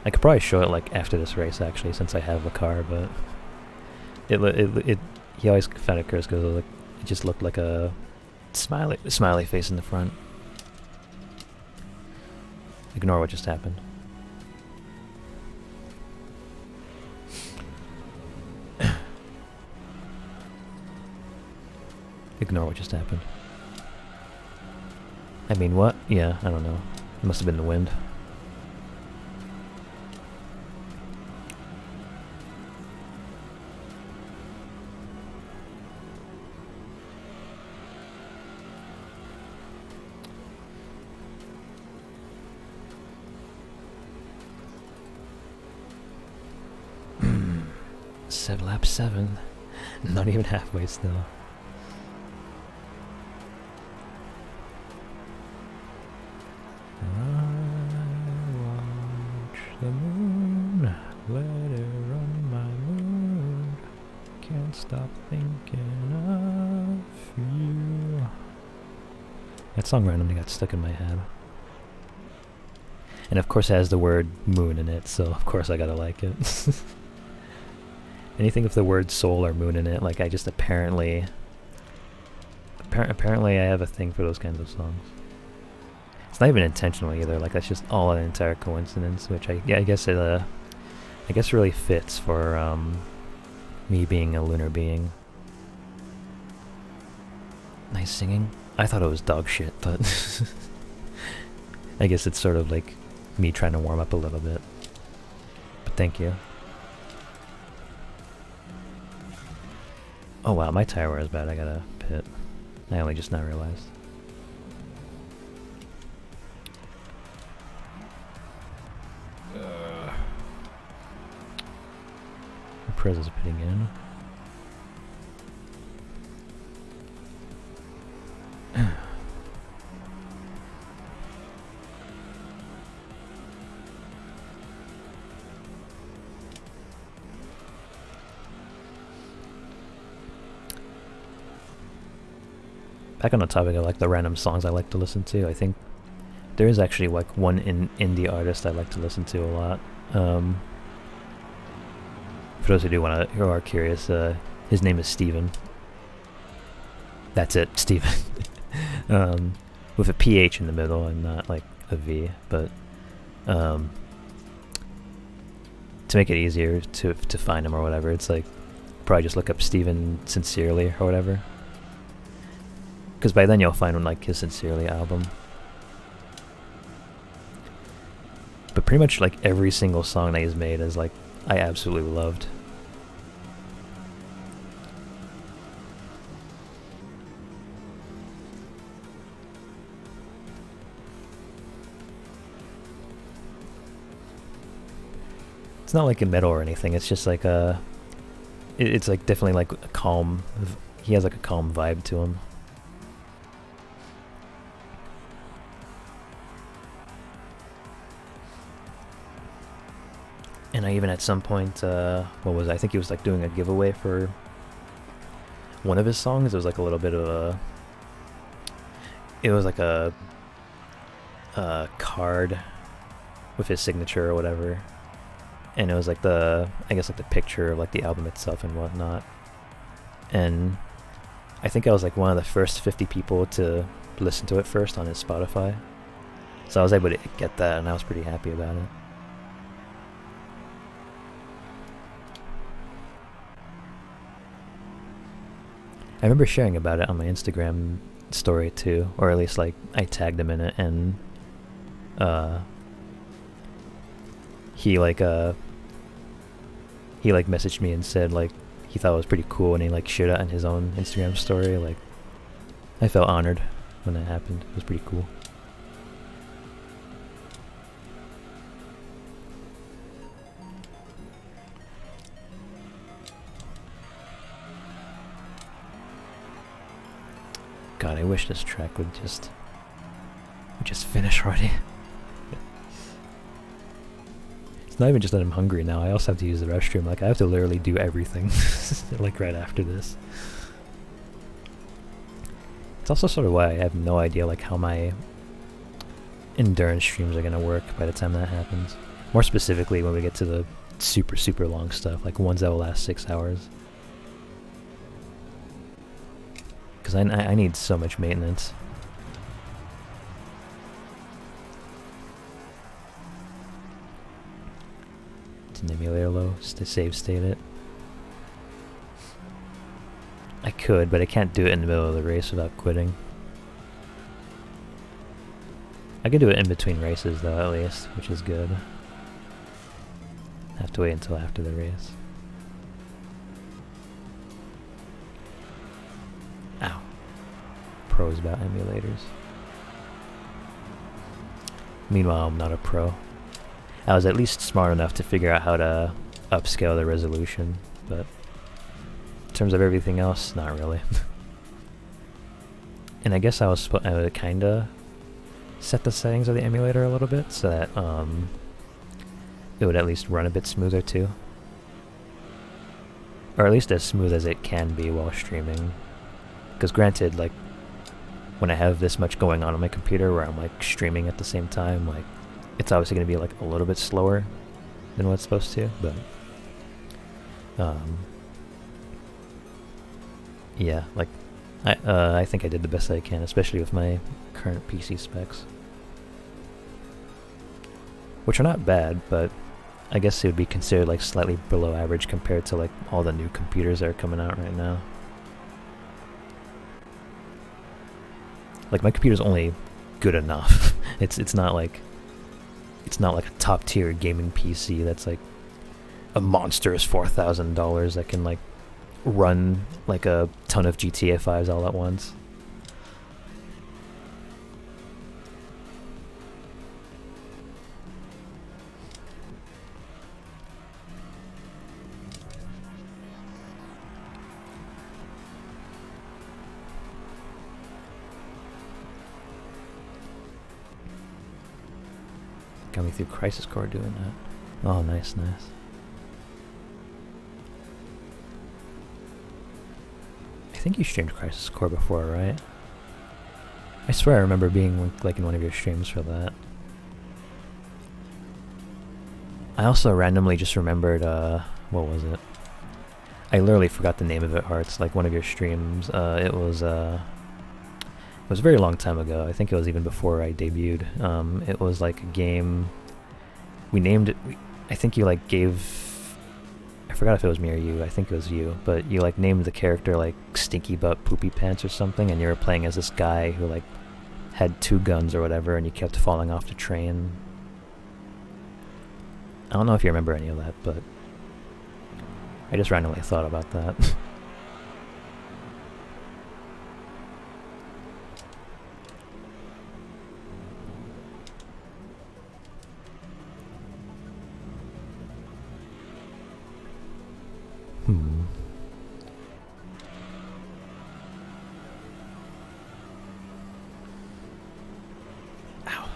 I could probably show it, like, after this race, actually, since I have the car, but... He always found it cursed because it just looked like a smiley face in the front. Ignore what just happened. Ignore what just happened. I mean, what? Yeah, I don't know. It must have been the wind. Lap 7. Not even halfway still. I watch the moon, let it run my mood. Can't stop thinking of you. That song randomly got stuck in my head. And of course it has the word moon in it, so of course I gotta like it. Anything with the word soul or moon in it, like, I just apparently I have a thing for those kinds of songs. It's not even intentional either, like, that's just all an entire coincidence, which I guess really fits for me being a lunar being. Nice singing. I thought it was dog shit, but I guess it's sort of like me trying to warm up a little bit. But thank you. Oh wow, my tire wear is bad. I gotta pit. I only just now realized. Perez is pitting in. Back on the topic of like the random songs I like to listen to, I think there is actually like one indie artist I like to listen to a lot. For those who are curious, his name is Steven. That's it, Steven. With a PH in the middle and not like a V, but to make it easier to find him or whatever, it's like probably just look up Steven Sincerely or whatever. Because by then you'll find like his Sincerely album. But pretty much like every single song that he's made is like I absolutely loved. It's not like a metal or anything, it's just like it's like definitely like a calm, he has like a calm vibe to him. And I even at some point, what was it? I think he was like doing a giveaway for one of his songs. It was like a little bit of a, it was like a card with his signature or whatever. And it was like I guess like the picture of like the album itself and whatnot. And I think I was like one of the first 50 people to listen to it first on his Spotify. So I was able to get that and I was pretty happy about it. I remember sharing about it on my Instagram story too, or at least like I tagged him in it, and he messaged me and said like he thought it was pretty cool, and he like shared it on his own Instagram story. Like I felt honored when that happened. It was pretty cool. God, I wish this track would just finish already. It's not even just that I'm hungry now, I also have to use the restroom. Like, I have to literally do everything, like, right after this. It's also sort of why I have no idea, like, how my endurance streams are gonna work by the time that happens. More specifically, when we get to the super, super long stuff, like ones that will last 6 hours. Because I need so much maintenance. It's an emulator low to save state it. I could, but I can't do it in the middle of the race without quitting. I could do it in between races though, at least, which is good. I have to wait until after the race. Ow. Pros about emulators. Meanwhile, I'm not a pro. I was at least smart enough to figure out how to upscale the resolution, but in terms of everything else, not really. And I guess I would kinda set the settings of the emulator a little bit so that it would at least run a bit smoother too. Or at least as smooth as it can be while streaming. Because granted, like, when I have this much going on my computer where I'm like streaming at the same time, like, it's obviously going to be like a little bit slower than what it's supposed to, but yeah, like, I think I did the best I can, especially with my current PC specs. Which are not bad, but I guess it would be considered like slightly below average compared to like all the new computers that are coming out right now. Like, my computer's only good enough. It's not like a top tier gaming PC that's like a monstrous $4,000 that can like run like a ton of GTA 5s all at once. Got me through Crisis Core doing that. Oh, nice, nice. I think you streamed Crisis Core before, right? I swear I remember being like in one of your streams for that. I also randomly just remembered, what was it? I literally forgot the name of it, Hearts, like one of your streams. It was a very long time ago. I think it was even before I debuted. It was like a game. We named it. I think you like gave. I forgot if it was me or you. I think it was you. But you like named the character like Stinky Butt Poopy Pants or something, and you were playing as this guy who like had 2 guns or whatever, and you kept falling off the train. I don't know if you remember any of that, but I just randomly thought about that. Ow.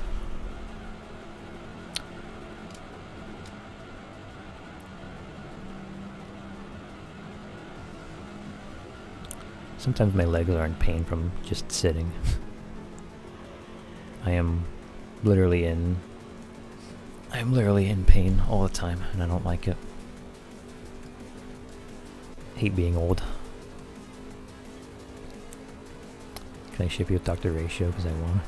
Sometimes my legs are in pain from just sitting. I am literally in pain all the time, and I don't like it. Hate being old. Can I ship you with Dr. Ratio because I want?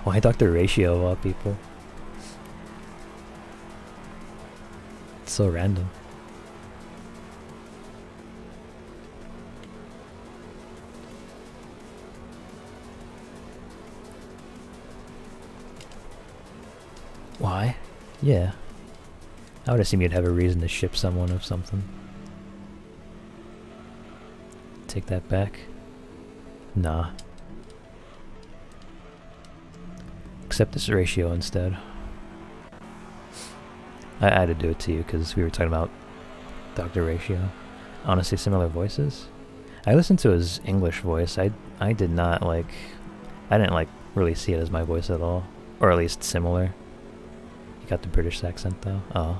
Why Dr. Ratio of all people? It's so random. Why? Yeah. I would assume you'd have a reason to ship someone of something. Take that back? Nah. Accept this ratio instead. I had to do it to you because we were talking about Dr. Ratio. Honestly, similar voices. I listened to his English voice. I didn't like really see it as my voice at all. Or at least similar. You got the British accent though? Oh.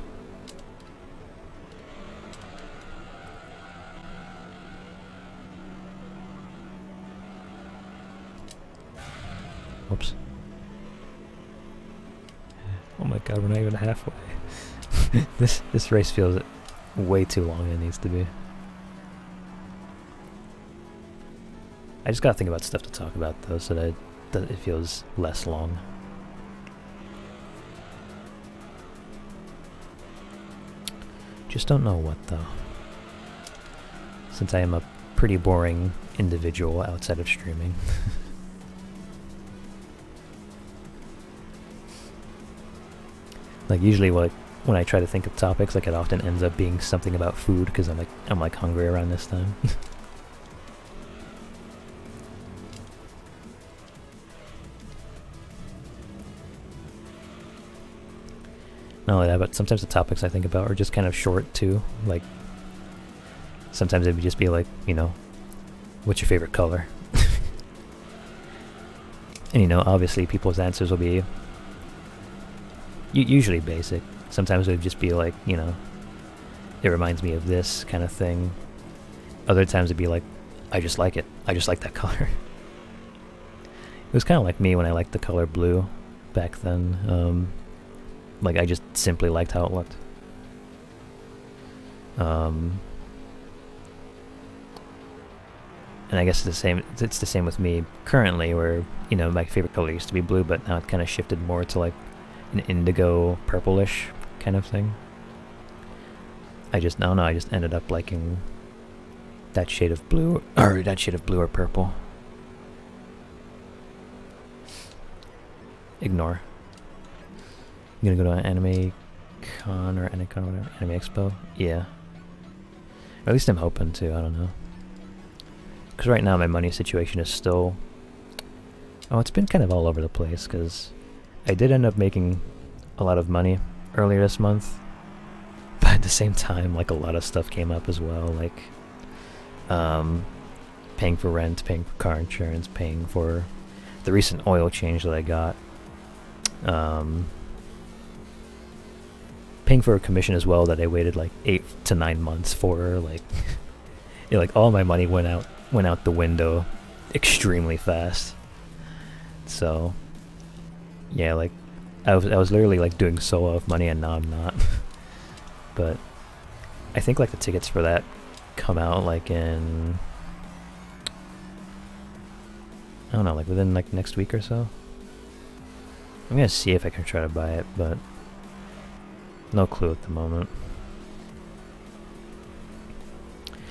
Whoops. Oh my god, we're not even halfway. This race feels way too long than it needs to be. I just gotta think about stuff to talk about though, so that it feels less long. Just don't know what though. Since I am a pretty boring individual outside of streaming. Like usually when I try to think of topics, like it often ends up being something about food because I'm like hungry around this time. Not only that, but sometimes the topics I think about are just kind of short too. Like sometimes it would just be like, you know, what's your favorite color? And you know, obviously people's answers will be usually basic. Sometimes it would just be like, you know, it reminds me of this kind of thing. Other times it'd be like, I just like it. I just like that color. It was kind of like me when I liked the color blue back then. Like I just simply liked how it looked. And I guess it's the same with me currently, where, you know, my favorite color used to be blue, but now it kind of shifted more to like an indigo purplish kind of thing. I just ended up liking that shade of blue, or purple. Ignore. You gonna go to an anime con or anime con or whatever? Anime expo? Yeah. Or at least I'm hoping to, I don't know. Because right now my money situation is still... Oh, it's been kind of all over the place, because I did end up making a lot of money earlier this month. But at the same time, like, a lot of stuff came up as well, like... paying for rent, paying for car insurance, paying for the recent oil change that I got. Paying for a commission as well that I waited like 8 to 9 months for, like... yeah, like, all my money went out the window extremely fast. So, yeah, like, I was literally like doing so well with money, and now I'm not. But I think like the tickets for that come out like in, I don't know, like within like next week or so. I'm gonna see if I can try to buy it, but no clue at the moment.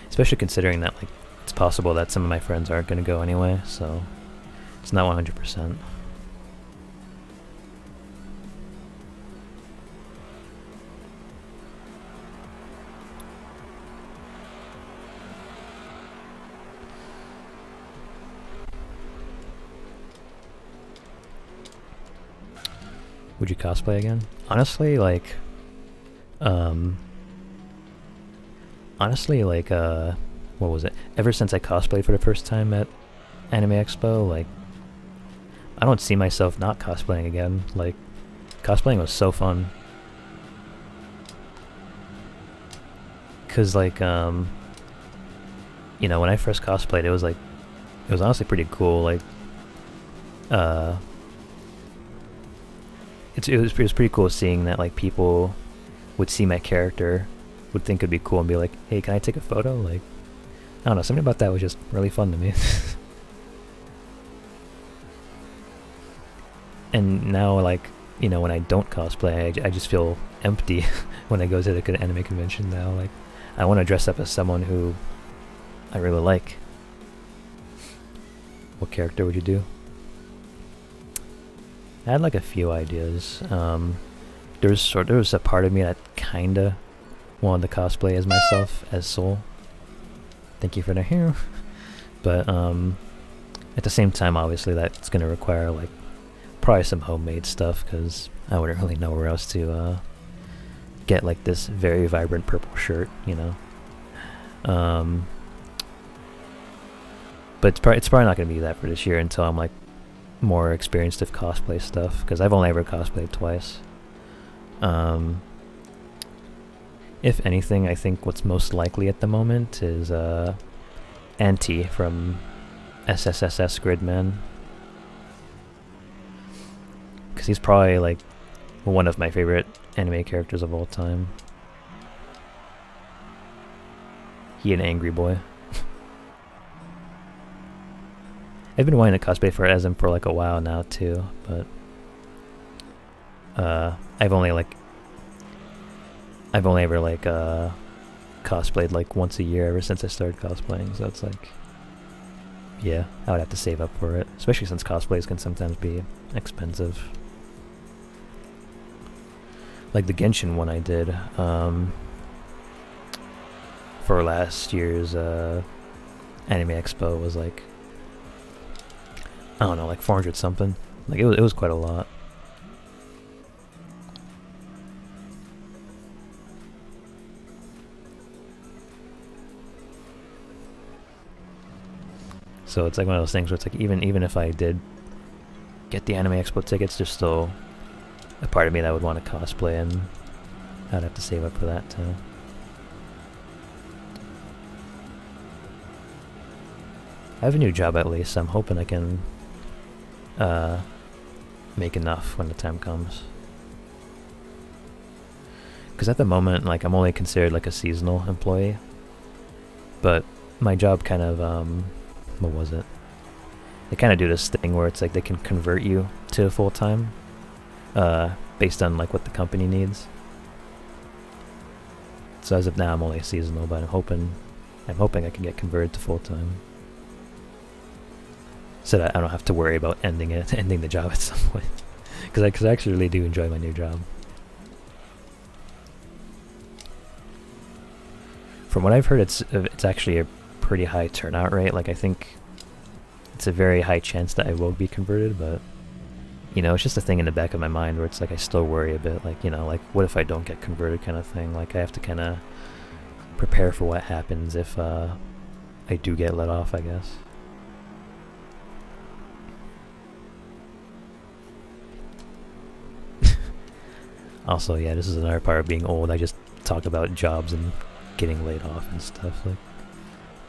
Especially considering that like it's possible that some of my friends aren't gonna go anyway, so it's not 100%. Would you cosplay again? Honestly, like, what was it? Ever since I cosplayed for the first time at Anime Expo, like, I don't see myself not cosplaying again. Like, cosplaying was so fun. Cause like, you know, when I first cosplayed, it was honestly pretty cool. Like, it was pretty cool seeing that like people would see my character, would think it'd be cool and be like, hey, can I take a photo? Like, I don't know, something about that was just really fun to me. And now, like, you know, when I don't cosplay, I just feel empty when I go to the anime convention now. Like, I want to dress up as someone who I really like. What character would you do? I had like a few ideas. There was a part of me that kinda wanted to cosplay as myself, as Soul. Thank you for the hair. But at the same time, obviously, that's gonna require like probably some homemade stuff, because I wouldn't really know where else to get like this very vibrant purple shirt, you know. But it's probably not gonna be that for this year until I'm like more experienced with cosplay stuff, because I've only ever cosplayed twice. If anything, I think what's most likely at the moment is Anti from SSSS Gridman, because he's probably like one of my favorite anime characters of all time. He an angry boy. I've been wanting to cosplay for as him for like a while now too, but I've only ever like cosplayed like once a year ever since I started cosplaying, so it's like, yeah, I would have to save up for it, especially since cosplays can sometimes be expensive. Like the Genshin one I did for last year's Anime Expo was like, I don't know, like 400 something. Like it was quite a lot. So it's like one of those things where it's like even if I did get the Anime Expo tickets, there's still a part of me that would want to cosplay, and I'd have to save up for that too. I have a new job at least, so I'm hoping I can make enough when the time comes. Because at the moment, like, I'm only considered like a seasonal employee, but my job kind of what was it? They kind of do this thing where it's like they can convert you to full-time based on like what the company needs. So as of now, I'm only seasonal, but I'm hoping I can get converted to full-time, so that I don't have to worry about ending the job at some point. Because I actually really do enjoy my new job. From what I've heard, it's actually a pretty high turnout rate. Like, I think it's a very high chance that I will be converted, but you know, it's just a thing in the back of my mind where it's like I still worry a bit, like, you know, like what if I don't get converted kind of thing. Like I have to kind of prepare for what happens if I do get let off, I guess. Also, yeah, this is another part of being old. I just talk about jobs and getting laid off and stuff. Like,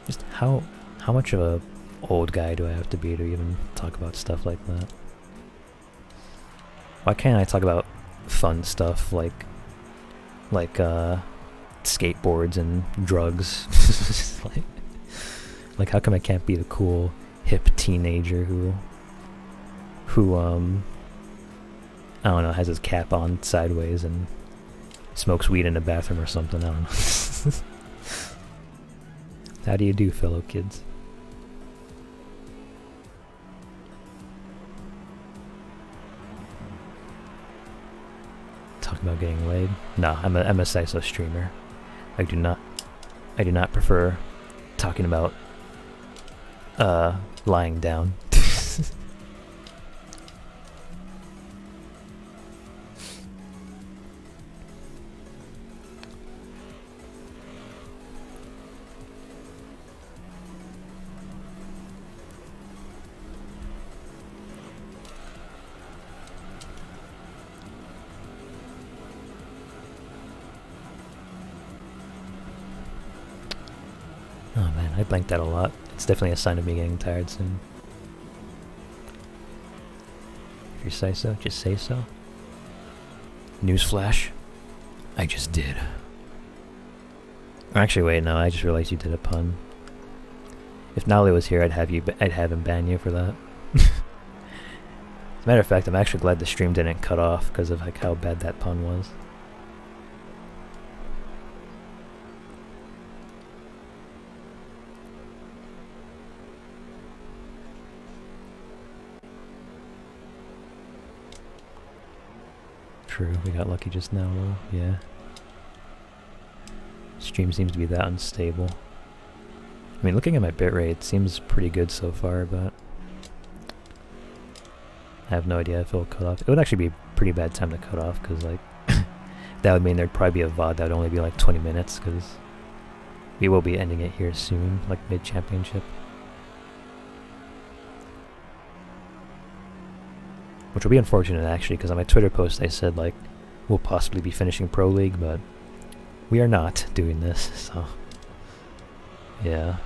just how much of a old guy do I have to be to even talk about stuff like that? Why can't I talk about fun stuff like skateboards and drugs? like how come I can't be the cool hip teenager who I don't know, has his cap on sideways and smokes weed in a bathroom or something? I don't know. How do you do, fellow kids? Talk about getting laid? No, I'm a CISO streamer. I do not prefer talking about lying down. Oh man, I blanked out a lot. It's definitely a sign of me getting tired soon. If you're CISO, just say so. Newsflash. I just did. Or actually, wait, no, I just realized you did a pun. If Nolly was here, I'd have him ban you for that. As a matter of fact, I'm actually glad the stream didn't cut off because of like how bad that pun was. True, we got lucky just now though, yeah. Stream seems to be that unstable. I mean, looking at my bitrate, it seems pretty good so far, but I have no idea if it'll cut off. It would actually be a pretty bad time to cut off, because like, that would mean there'd probably be a VOD that would only be like 20 minutes, because we will be ending it here soon, like mid-championship. Which will be unfortunate actually, because on my Twitter post I said like, we'll possibly be finishing Pro League, but we are not doing this, so yeah.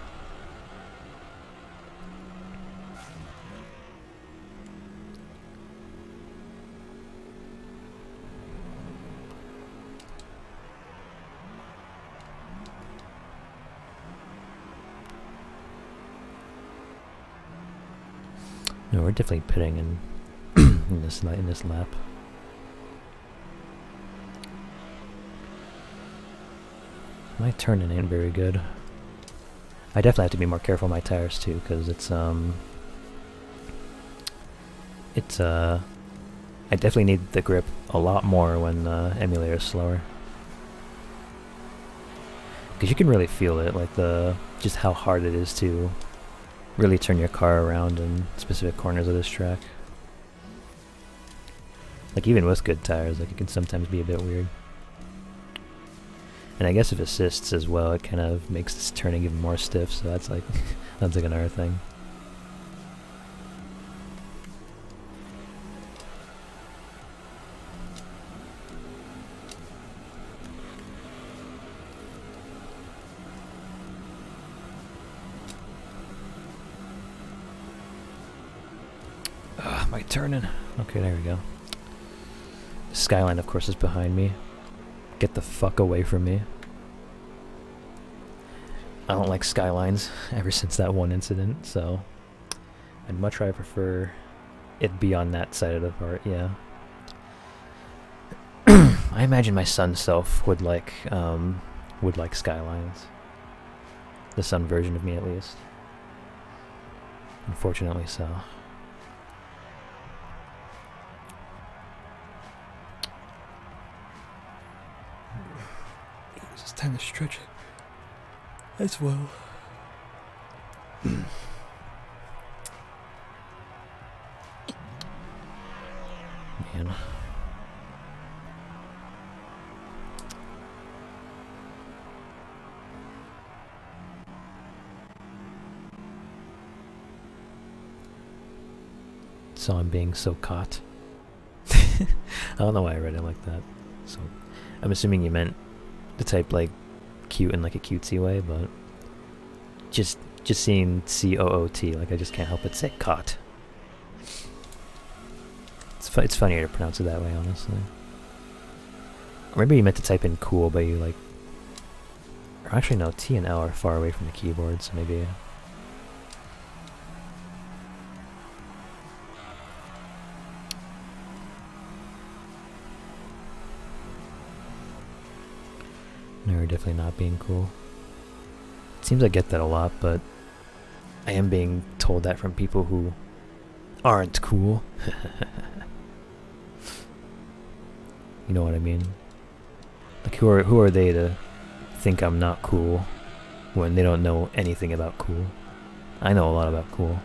No, we're definitely pitting in this lap. My turning ain't very good. I definitely have to be more careful with my tires too, because I definitely need the grip a lot more when the emulator is slower. Because you can really feel it, like just how hard it is to really turn your car around in specific corners of this track. Like even with good tires, like it can sometimes be a bit weird. And I guess if assists as well, it kind of makes this turning even more stiff, so that's like that's like another thing. My turning. Okay, there we go. Skyline, of course, is behind me. Get the fuck away from me. I don't like skylines ever since that one incident, so I'd much rather prefer it be on that side of the part, yeah. I imagine my son self would like skylines. The son version of me, at least. Unfortunately so. time to stretch as well. Man. So I'm being so caught. I don't know why I read it like that. So I'm assuming you meant to type like cute in like a cutesy way, but just seeing C-O-O-T, like I just can't help but say caught. It's funnier to pronounce it that way, honestly. Or maybe you meant to type in cool, but you like... Or actually no, T and L are far away from the keyboard, so maybe... No, we're definitely not being cool. It seems I get that a lot, but I am being told that from people who aren't cool. You know what I mean? Like, who are they to think I'm not cool when they don't know anything about cool? I know a lot about cool.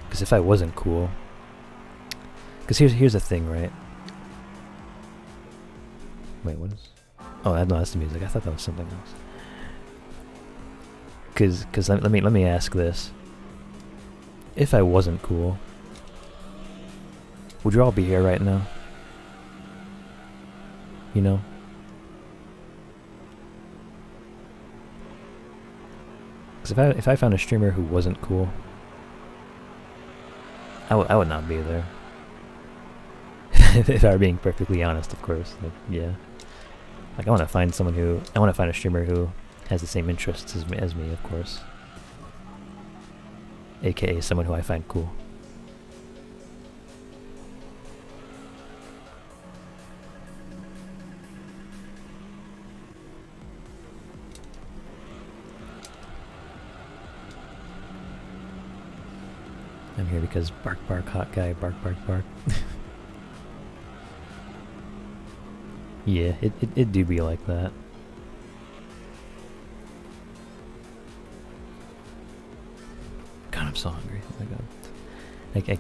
Because if I wasn't cool... Because here's the thing, right? Wait, what is... Oh, no, that's the music. I thought that was something else. Because let me ask this. If I wasn't cool, would you all be here right now? You know? Because if I found a streamer who wasn't cool, I would not be there. If I were being perfectly honest, of course. Like, yeah. Like, I want to find a streamer who has the same interests as me, of course. AKA someone who I find cool. I'm here because bark bark hot guy, bark bark bark. Yeah, it do be like that. God, I'm so hungry. Oh my god.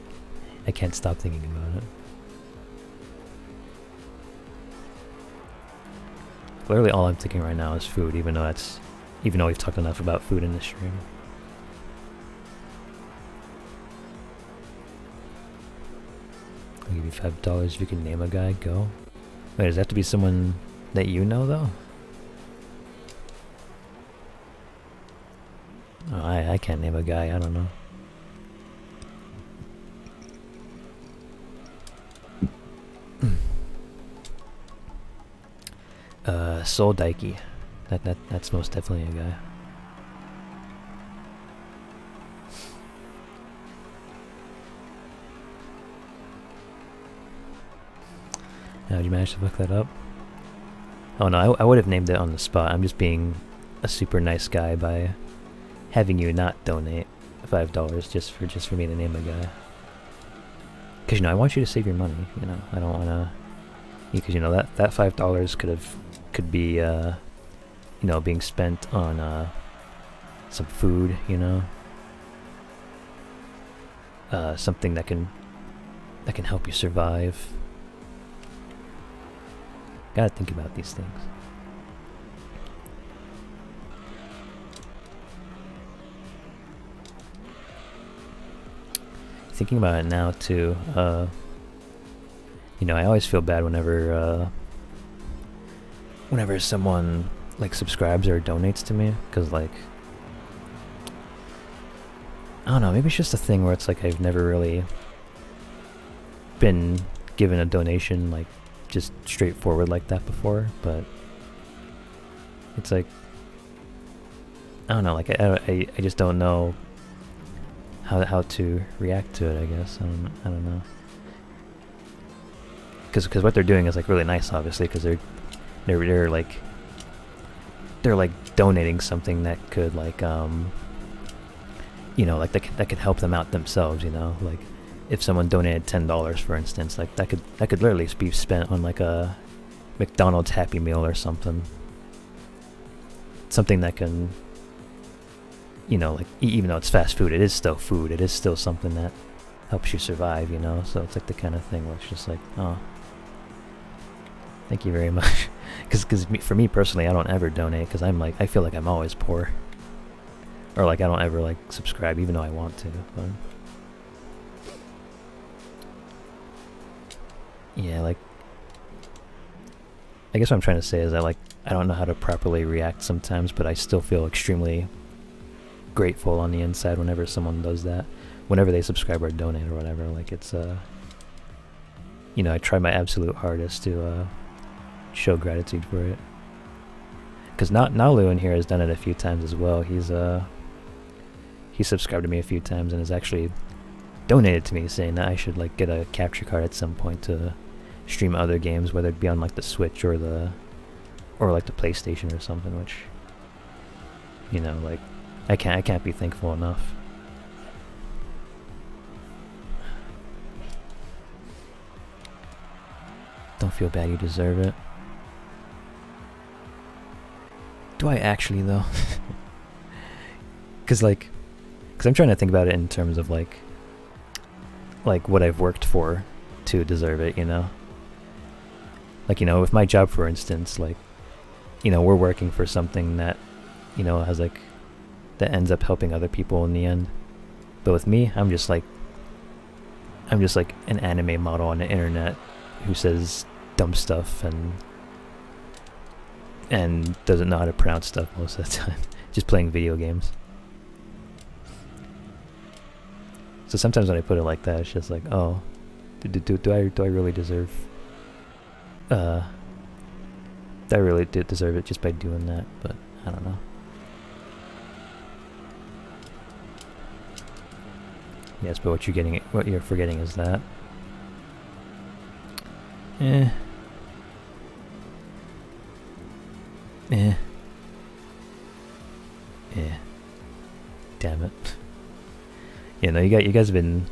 I can't stop thinking about it. Literally all I'm thinking right now is food, even though we've talked enough about food in this stream. I'll give you $5 if you can name a guy, go. Wait, does that have to be someone that you know, though? Oh, I can't name a guy, I don't know. Soul Daiki. That's most definitely a guy. Did you manage to fuck that up? Oh no, I would have named it on the spot. I'm just being a super nice guy by having you not donate $5 just for me to name a guy. Cause I want you to save your money. I don't wanna. Because that $5 could be being spent on some food. Something that can help you survive. Gotta think about these things. Thinking about it now too, I always feel bad whenever someone like subscribes or donates to me, because like, I don't know, maybe it's just a thing where it's like I've never really been given a donation like just straightforward like that before, but it's like, I don't know, like I just don't know how to react to it, I guess. I don't know. Because what they're doing is like really nice, obviously, because they're like donating something that could like like that could help them out themselves, like if someone donated $10, for instance, like that could literally be spent on like a McDonald's Happy Meal or something. Something that can, you know, like even though it's fast food, it is still food. It is still something that helps you survive, you know. So it's like the kind of thing where it's just like, oh, thank you very much. Because for me personally, I don't ever donate because I'm like, I feel like I'm always poor. Or like I don't ever like subscribe even though I want to. But yeah, like I guess what I'm trying to say is that like I don't know how to properly react sometimes, but I still feel extremely grateful on the inside whenever someone does that. Whenever they subscribe or donate or whatever, like it's you know, I try my absolute hardest to show gratitude for it. Because Nalu in here has done it a few times as well. He's subscribed to me a few times and has actually donated to me, saying that I should like get a capture card at some point to stream other games, whether it be on like the Switch or like the PlayStation or something. Which, you know, like I can't be thankful enough. Don't feel bad, you deserve it. Do I actually though? Cause I'm trying to think about it in terms of like what I've worked for to deserve it, you know? Like, you know, with my job, for instance, like, you know, we're working for something that, you know, has like, that ends up helping other people in the end. But with me, I'm just like an anime model on the internet who says dumb stuff and doesn't know how to pronounce stuff most of the time. Just playing video games. So sometimes when I put it like that, it's just like, oh, do I really deserve? Do I really deserve it just by doing that? But I don't know. Yes, but what you're forgetting is that. Eh. Damn it. You know, you guys have been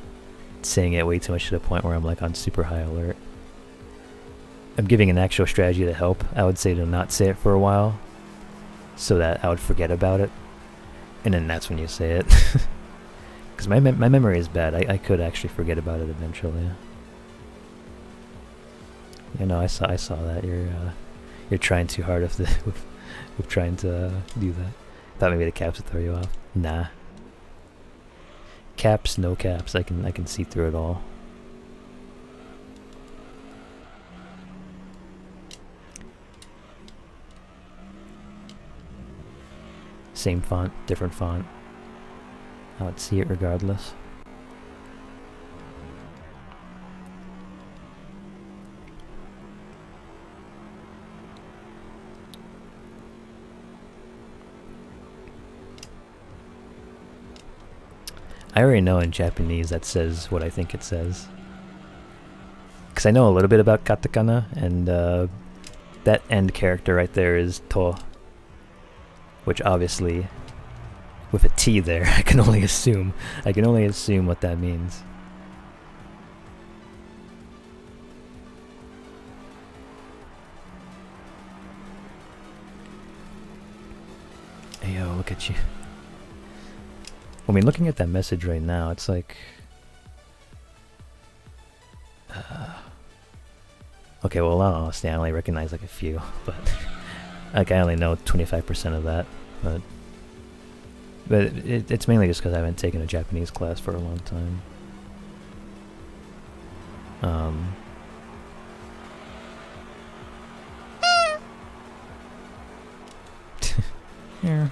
saying it way too much to the point where I'm like on super high alert. I'm giving an actual strategy to help. I would say to not say it for a while, so that I would forget about it, and then that's when you say it. Because my memory is bad. I could actually forget about it eventually. You know, I saw that you're trying too hard with trying to do that. Thought maybe the caps would throw you off. Nah. Caps, no caps. I can see through it all. Same font, different font. I would see it regardless. I already know in Japanese that says what I think it says. Because I know a little bit about katakana, and that end character right there is to. Which obviously, with a T there, I can only assume what that means. Hey yo, look at you. I mean, looking at that message right now, it's like... okay, well, honestly, I only recognize like a few, but... like, I only know 25% of that, but it's mainly just because I haven't taken a Japanese class for a long time. Yeah.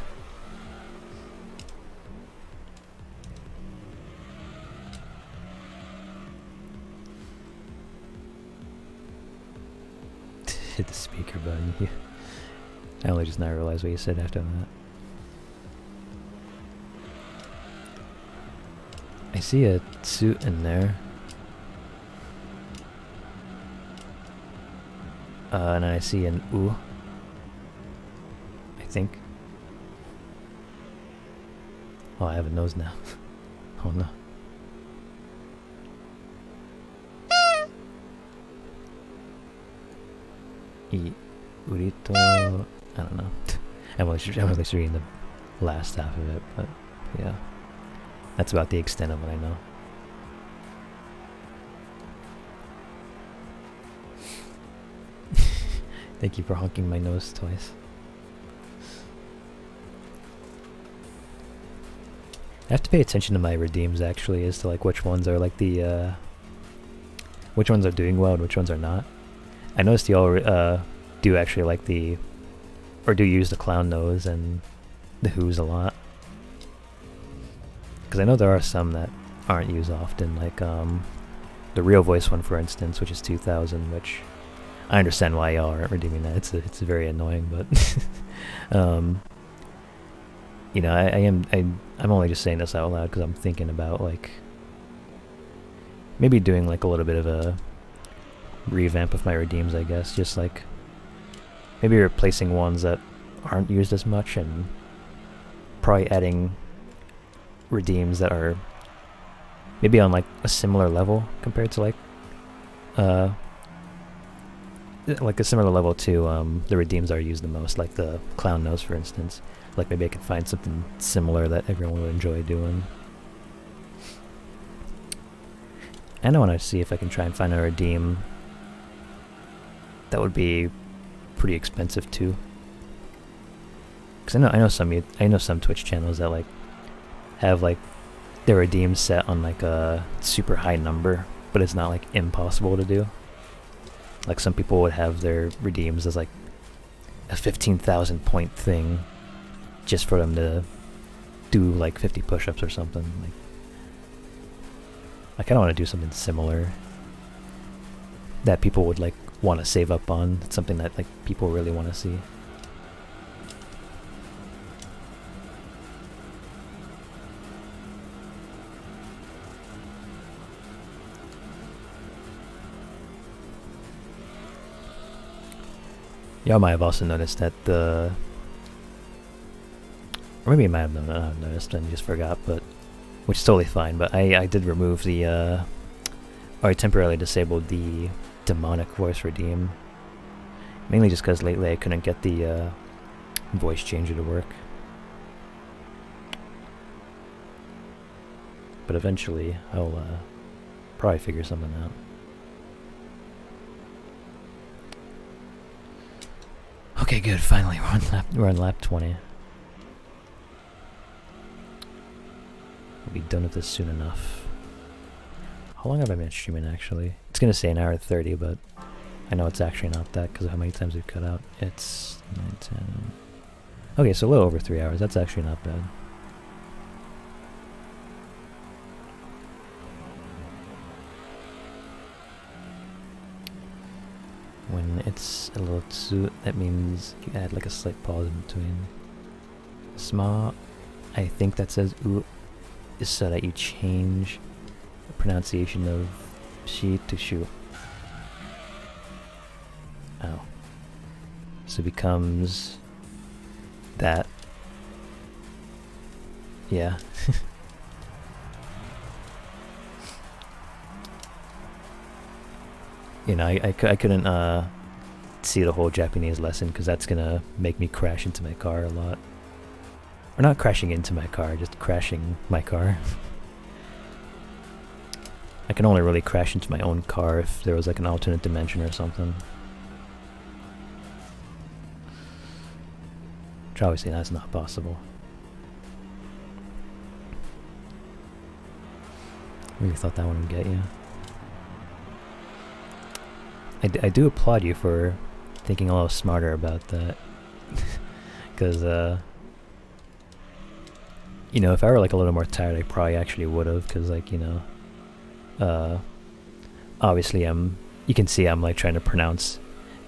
Hit the speaker button. Yeah. I only just now realized what you said after that. I see a suit in there. And I see an U. I think. Oh, I have a nose now. Oh no. Urito, I don't know. I'm only reading the last half of it, but yeah. That's about the extent of what I know. Thank you for honking my nose twice. I have to pay attention to my redeems actually, as to like which ones are like the which ones are doing well and which ones are not. I noticed y'all do actually like do use the clown nose and the who's a lot. Because I know there are some that aren't used often, like the real voice one, for instance, which is 2000, which I understand why y'all aren't redeeming that. It's very annoying, but you know, I'm only just saying this out loud because I'm thinking about like maybe doing like a little bit of a revamp of my redeems, I guess. Just like maybe replacing ones that aren't used as much and probably adding redeems that are maybe on like a similar level compared to like a similar level to the redeems that are used the most, like the clown nose, for instance. Like maybe I could find something similar that everyone would enjoy doing. And I want to see if I can try and find a redeem that would be pretty expensive too. Because I know some Twitch channels that like have like their redeems set on like a super high number, but it's not like impossible to do. Like some people would have their redeems as like a 15,000 point thing just for them to do like 50 push-ups or something. Like I kind of want to do something similar that people would like want to save up on. It's something that like people really want to see. Y'all might have also noticed that or maybe you might have not noticed and just forgot, but which is totally fine. But I did remove or I temporarily disabled the demonic voice redeem, mainly just because lately I couldn't get the voice changer to work. But eventually I'll probably figure something out. Okay, good. Finally, we're on lap 20. We'll be done with this soon enough. How long have I been streaming, actually? It's gonna say an hour 30, but I know it's actually not that because of how many times we've cut out. It's 9, 10... Okay, so a little over 3 hours. That's actually not bad. When it's a little tsu, that means you add like a slight pause in between. Sma, I think that says u, is so that you change the pronunciation of shi to shu. Oh. So it becomes that. Yeah. You know, I couldn't see the whole Japanese lesson because that's gonna make me crash into my car a lot. Or not crashing into my car, just crashing my car. I can only really crash into my own car if there was like an alternate dimension or something. Which obviously that's not possible. Really thought that one would get you. I do applaud you for thinking a little smarter about that. Because, you know, if I were like a little more tired, I probably actually would have. Because, like, you know, obviously you can see I'm like trying to pronounce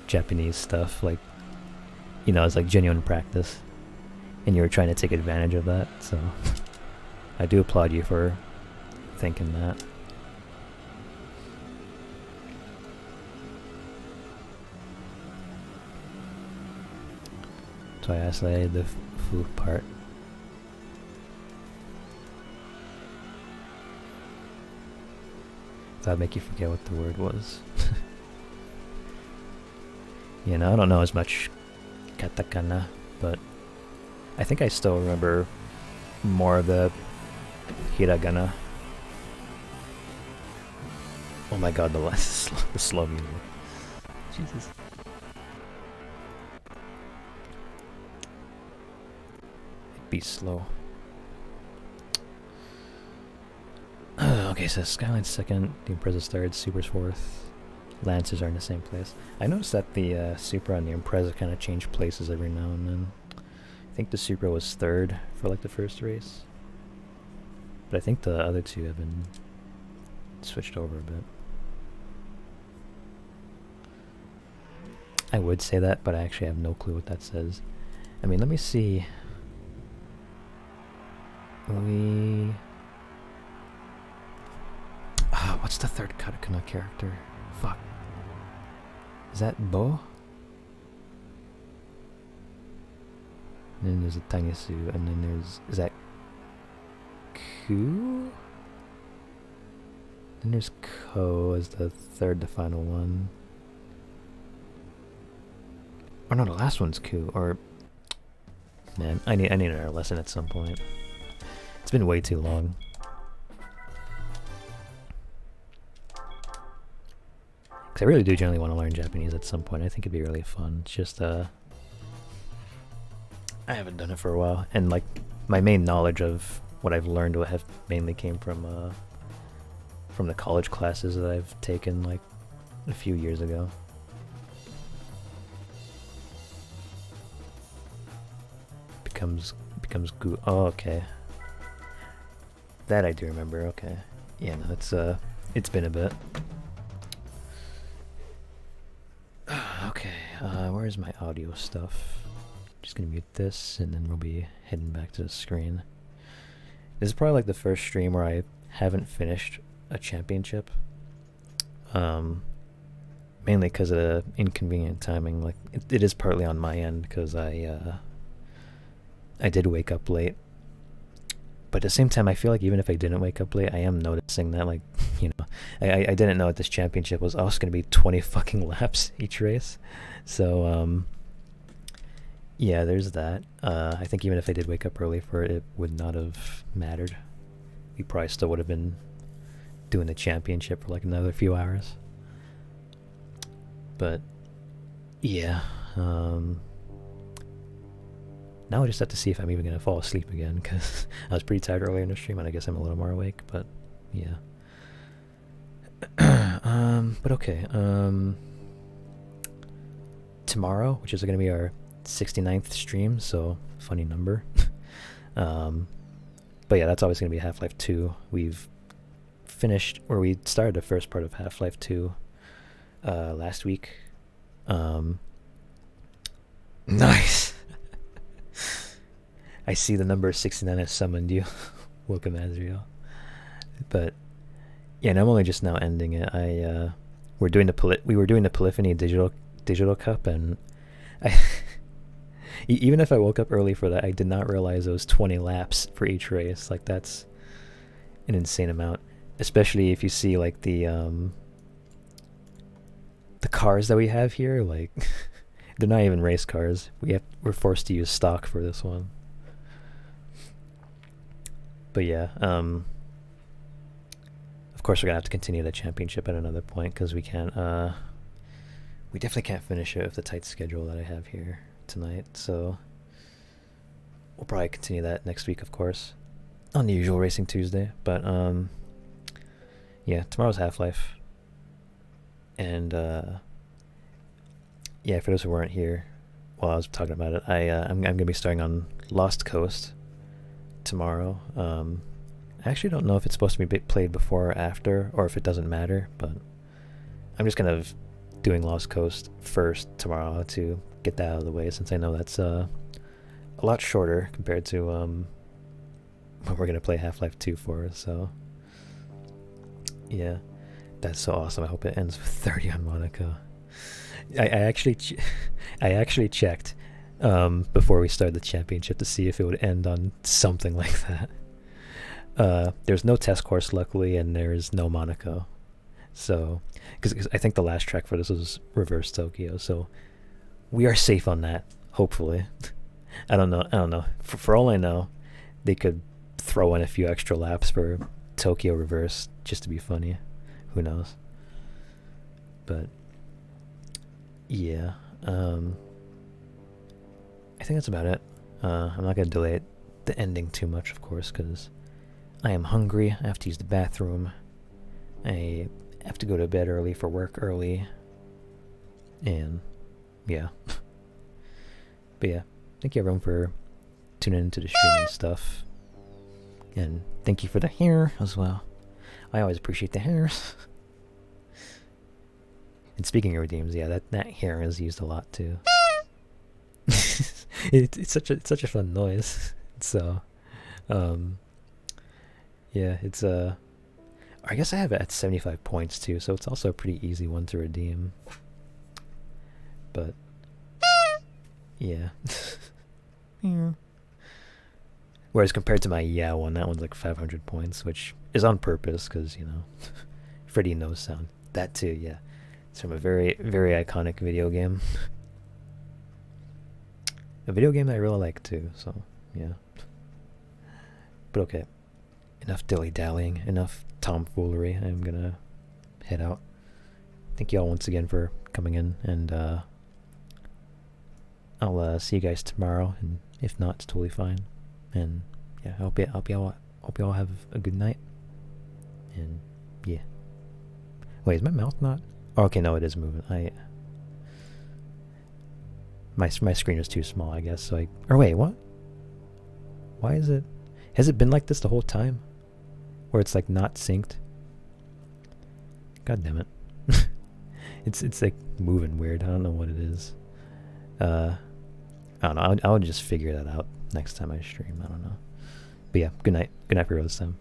Japanese stuff, like, you know, it's like genuine practice. And you were trying to take advantage of that, so I do applaud you for thinking that. So I added the fu part. That'd make you forget what the word was. You know, I don't know as much katakana, but I think I still remember more of the hiragana. Oh my god, the slow music. Jesus. Be slow. Okay, so Skyline's second, the Impreza third, Super's fourth, Lancers are in the same place. I noticed that the Supra and the Impreza kind of change places every now and then. I think the Supra was third for like the first race, but I think the other two have been switched over a bit. I would say that, but I actually have no clue what that says. I mean, let me see. What's the third katakana character? Fuck. Is that Bo? And then there's a Tangesu, and then there's... Is that Ku? Then there's Ko as the third, the final one. Oh no, the last one's Ku, or... Man, I need another lesson at some point. It's been way too long. Because I really do generally want to learn Japanese at some point. I think it'd be really fun. It's just, I haven't done it for a while. And, like, my main knowledge of what I've learned would have mainly came from the college classes that I've taken, like, a few years ago. Becomes Gu. Oh, okay. That I do remember, okay. Yeah, no, it's been a bit. Okay, where's my audio stuff? Just gonna mute this, and then we'll be heading back to the screen. This is probably like the first stream where I haven't finished a championship. Mainly because of the inconvenient timing. Like, it is partly on my end, because I did wake up late. But at the same time, I feel like even if I didn't wake up late, I am noticing that, like, you know, I didn't know that this championship was also going to be 20 fucking laps each race. So, yeah, there's that. I think even if I did wake up early for it, it would not have mattered. We probably still would have been doing the championship for like another few hours. But, yeah, now I just have to see if I'm even going to fall asleep again, because I was pretty tired earlier in the stream, and I guess I'm a little more awake, but yeah. But okay, tomorrow, which is going to be our 69th stream, so funny number. But yeah, that's always going to be Half-Life 2. We've finished, or we started the first part of Half-Life 2 last week. Nice! I see the number 69 has summoned you. Welcome, Azriel. But yeah, and I'm only just now ending it. We were doing the Polyphony digital cup, and I even if I woke up early for that, I did not realize it was 20 laps for each race. Like, that's an insane amount, especially if you see like the cars that we have here. Like, they're not even race cars. We're forced to use stock for this one. But yeah, of course we're gonna have to continue the championship at another point, because we can't, we definitely can't finish it with the tight schedule that I have here tonight, so we'll probably continue that next week, of course, on the usual Racing Tuesday. But yeah, tomorrow's Half-Life, and yeah, for those who weren't here while I was talking about it, I'm gonna be starting on Lost Coast tomorrow. I actually don't know if it's supposed to be played before or after, or if it doesn't matter, but I'm just kind of doing Lost Coast first tomorrow to get that out of the way, since I know that's a lot shorter compared to what we're going to play Half-Life 2 for. So yeah, that's so awesome. I hope it ends with 30 on Monaco. I actually checked before we started the championship to see if it would end on something like that. There's no test course, luckily, and there's no Monaco. So, because I think the last track for this was Reverse Tokyo, so we are safe on that. Hopefully, I don't know. I don't know. For all I know, they could throw in a few extra laps for Tokyo reverse just to be funny. Who knows? But yeah, I think that's about it. I'm not gonna delay the ending too much, of course, because I am hungry. I have to use the bathroom. I have to go to bed early for work early. And yeah. But yeah, thank you everyone for tuning into the stream and stuff. And thank you for the hair as well. I always appreciate the hairs. And speaking of redeems, yeah, that hair is used a lot too. It's such a fun noise. So, yeah, it's I guess I have it at 75 points too, so it's also a pretty easy one to redeem. But yeah. Yeah. Whereas compared to my yeah one, that one's like 500 points, which is on purpose because, you know, Freddy knows sound. That too, yeah. It's from a very, very iconic video game. A video game that I really like too, so yeah. But okay. Enough dilly-dallying, enough tomfoolery. I'm gonna head out. Thank you all once again for coming in, and I'll see you guys tomorrow, and if not, it's totally fine. And yeah, I hope you all have a good night. And yeah. Wait, is my mouth not? Oh, okay, no, it is moving. My screen is too small, I guess. So or wait, what? Why is it? Has it been like this the whole time? Where it's like not synced? God damn it. It's like moving weird. I don't know what it is. I don't know. I'll just figure that out next time I stream. I don't know. But yeah, good night. Good night for real this time.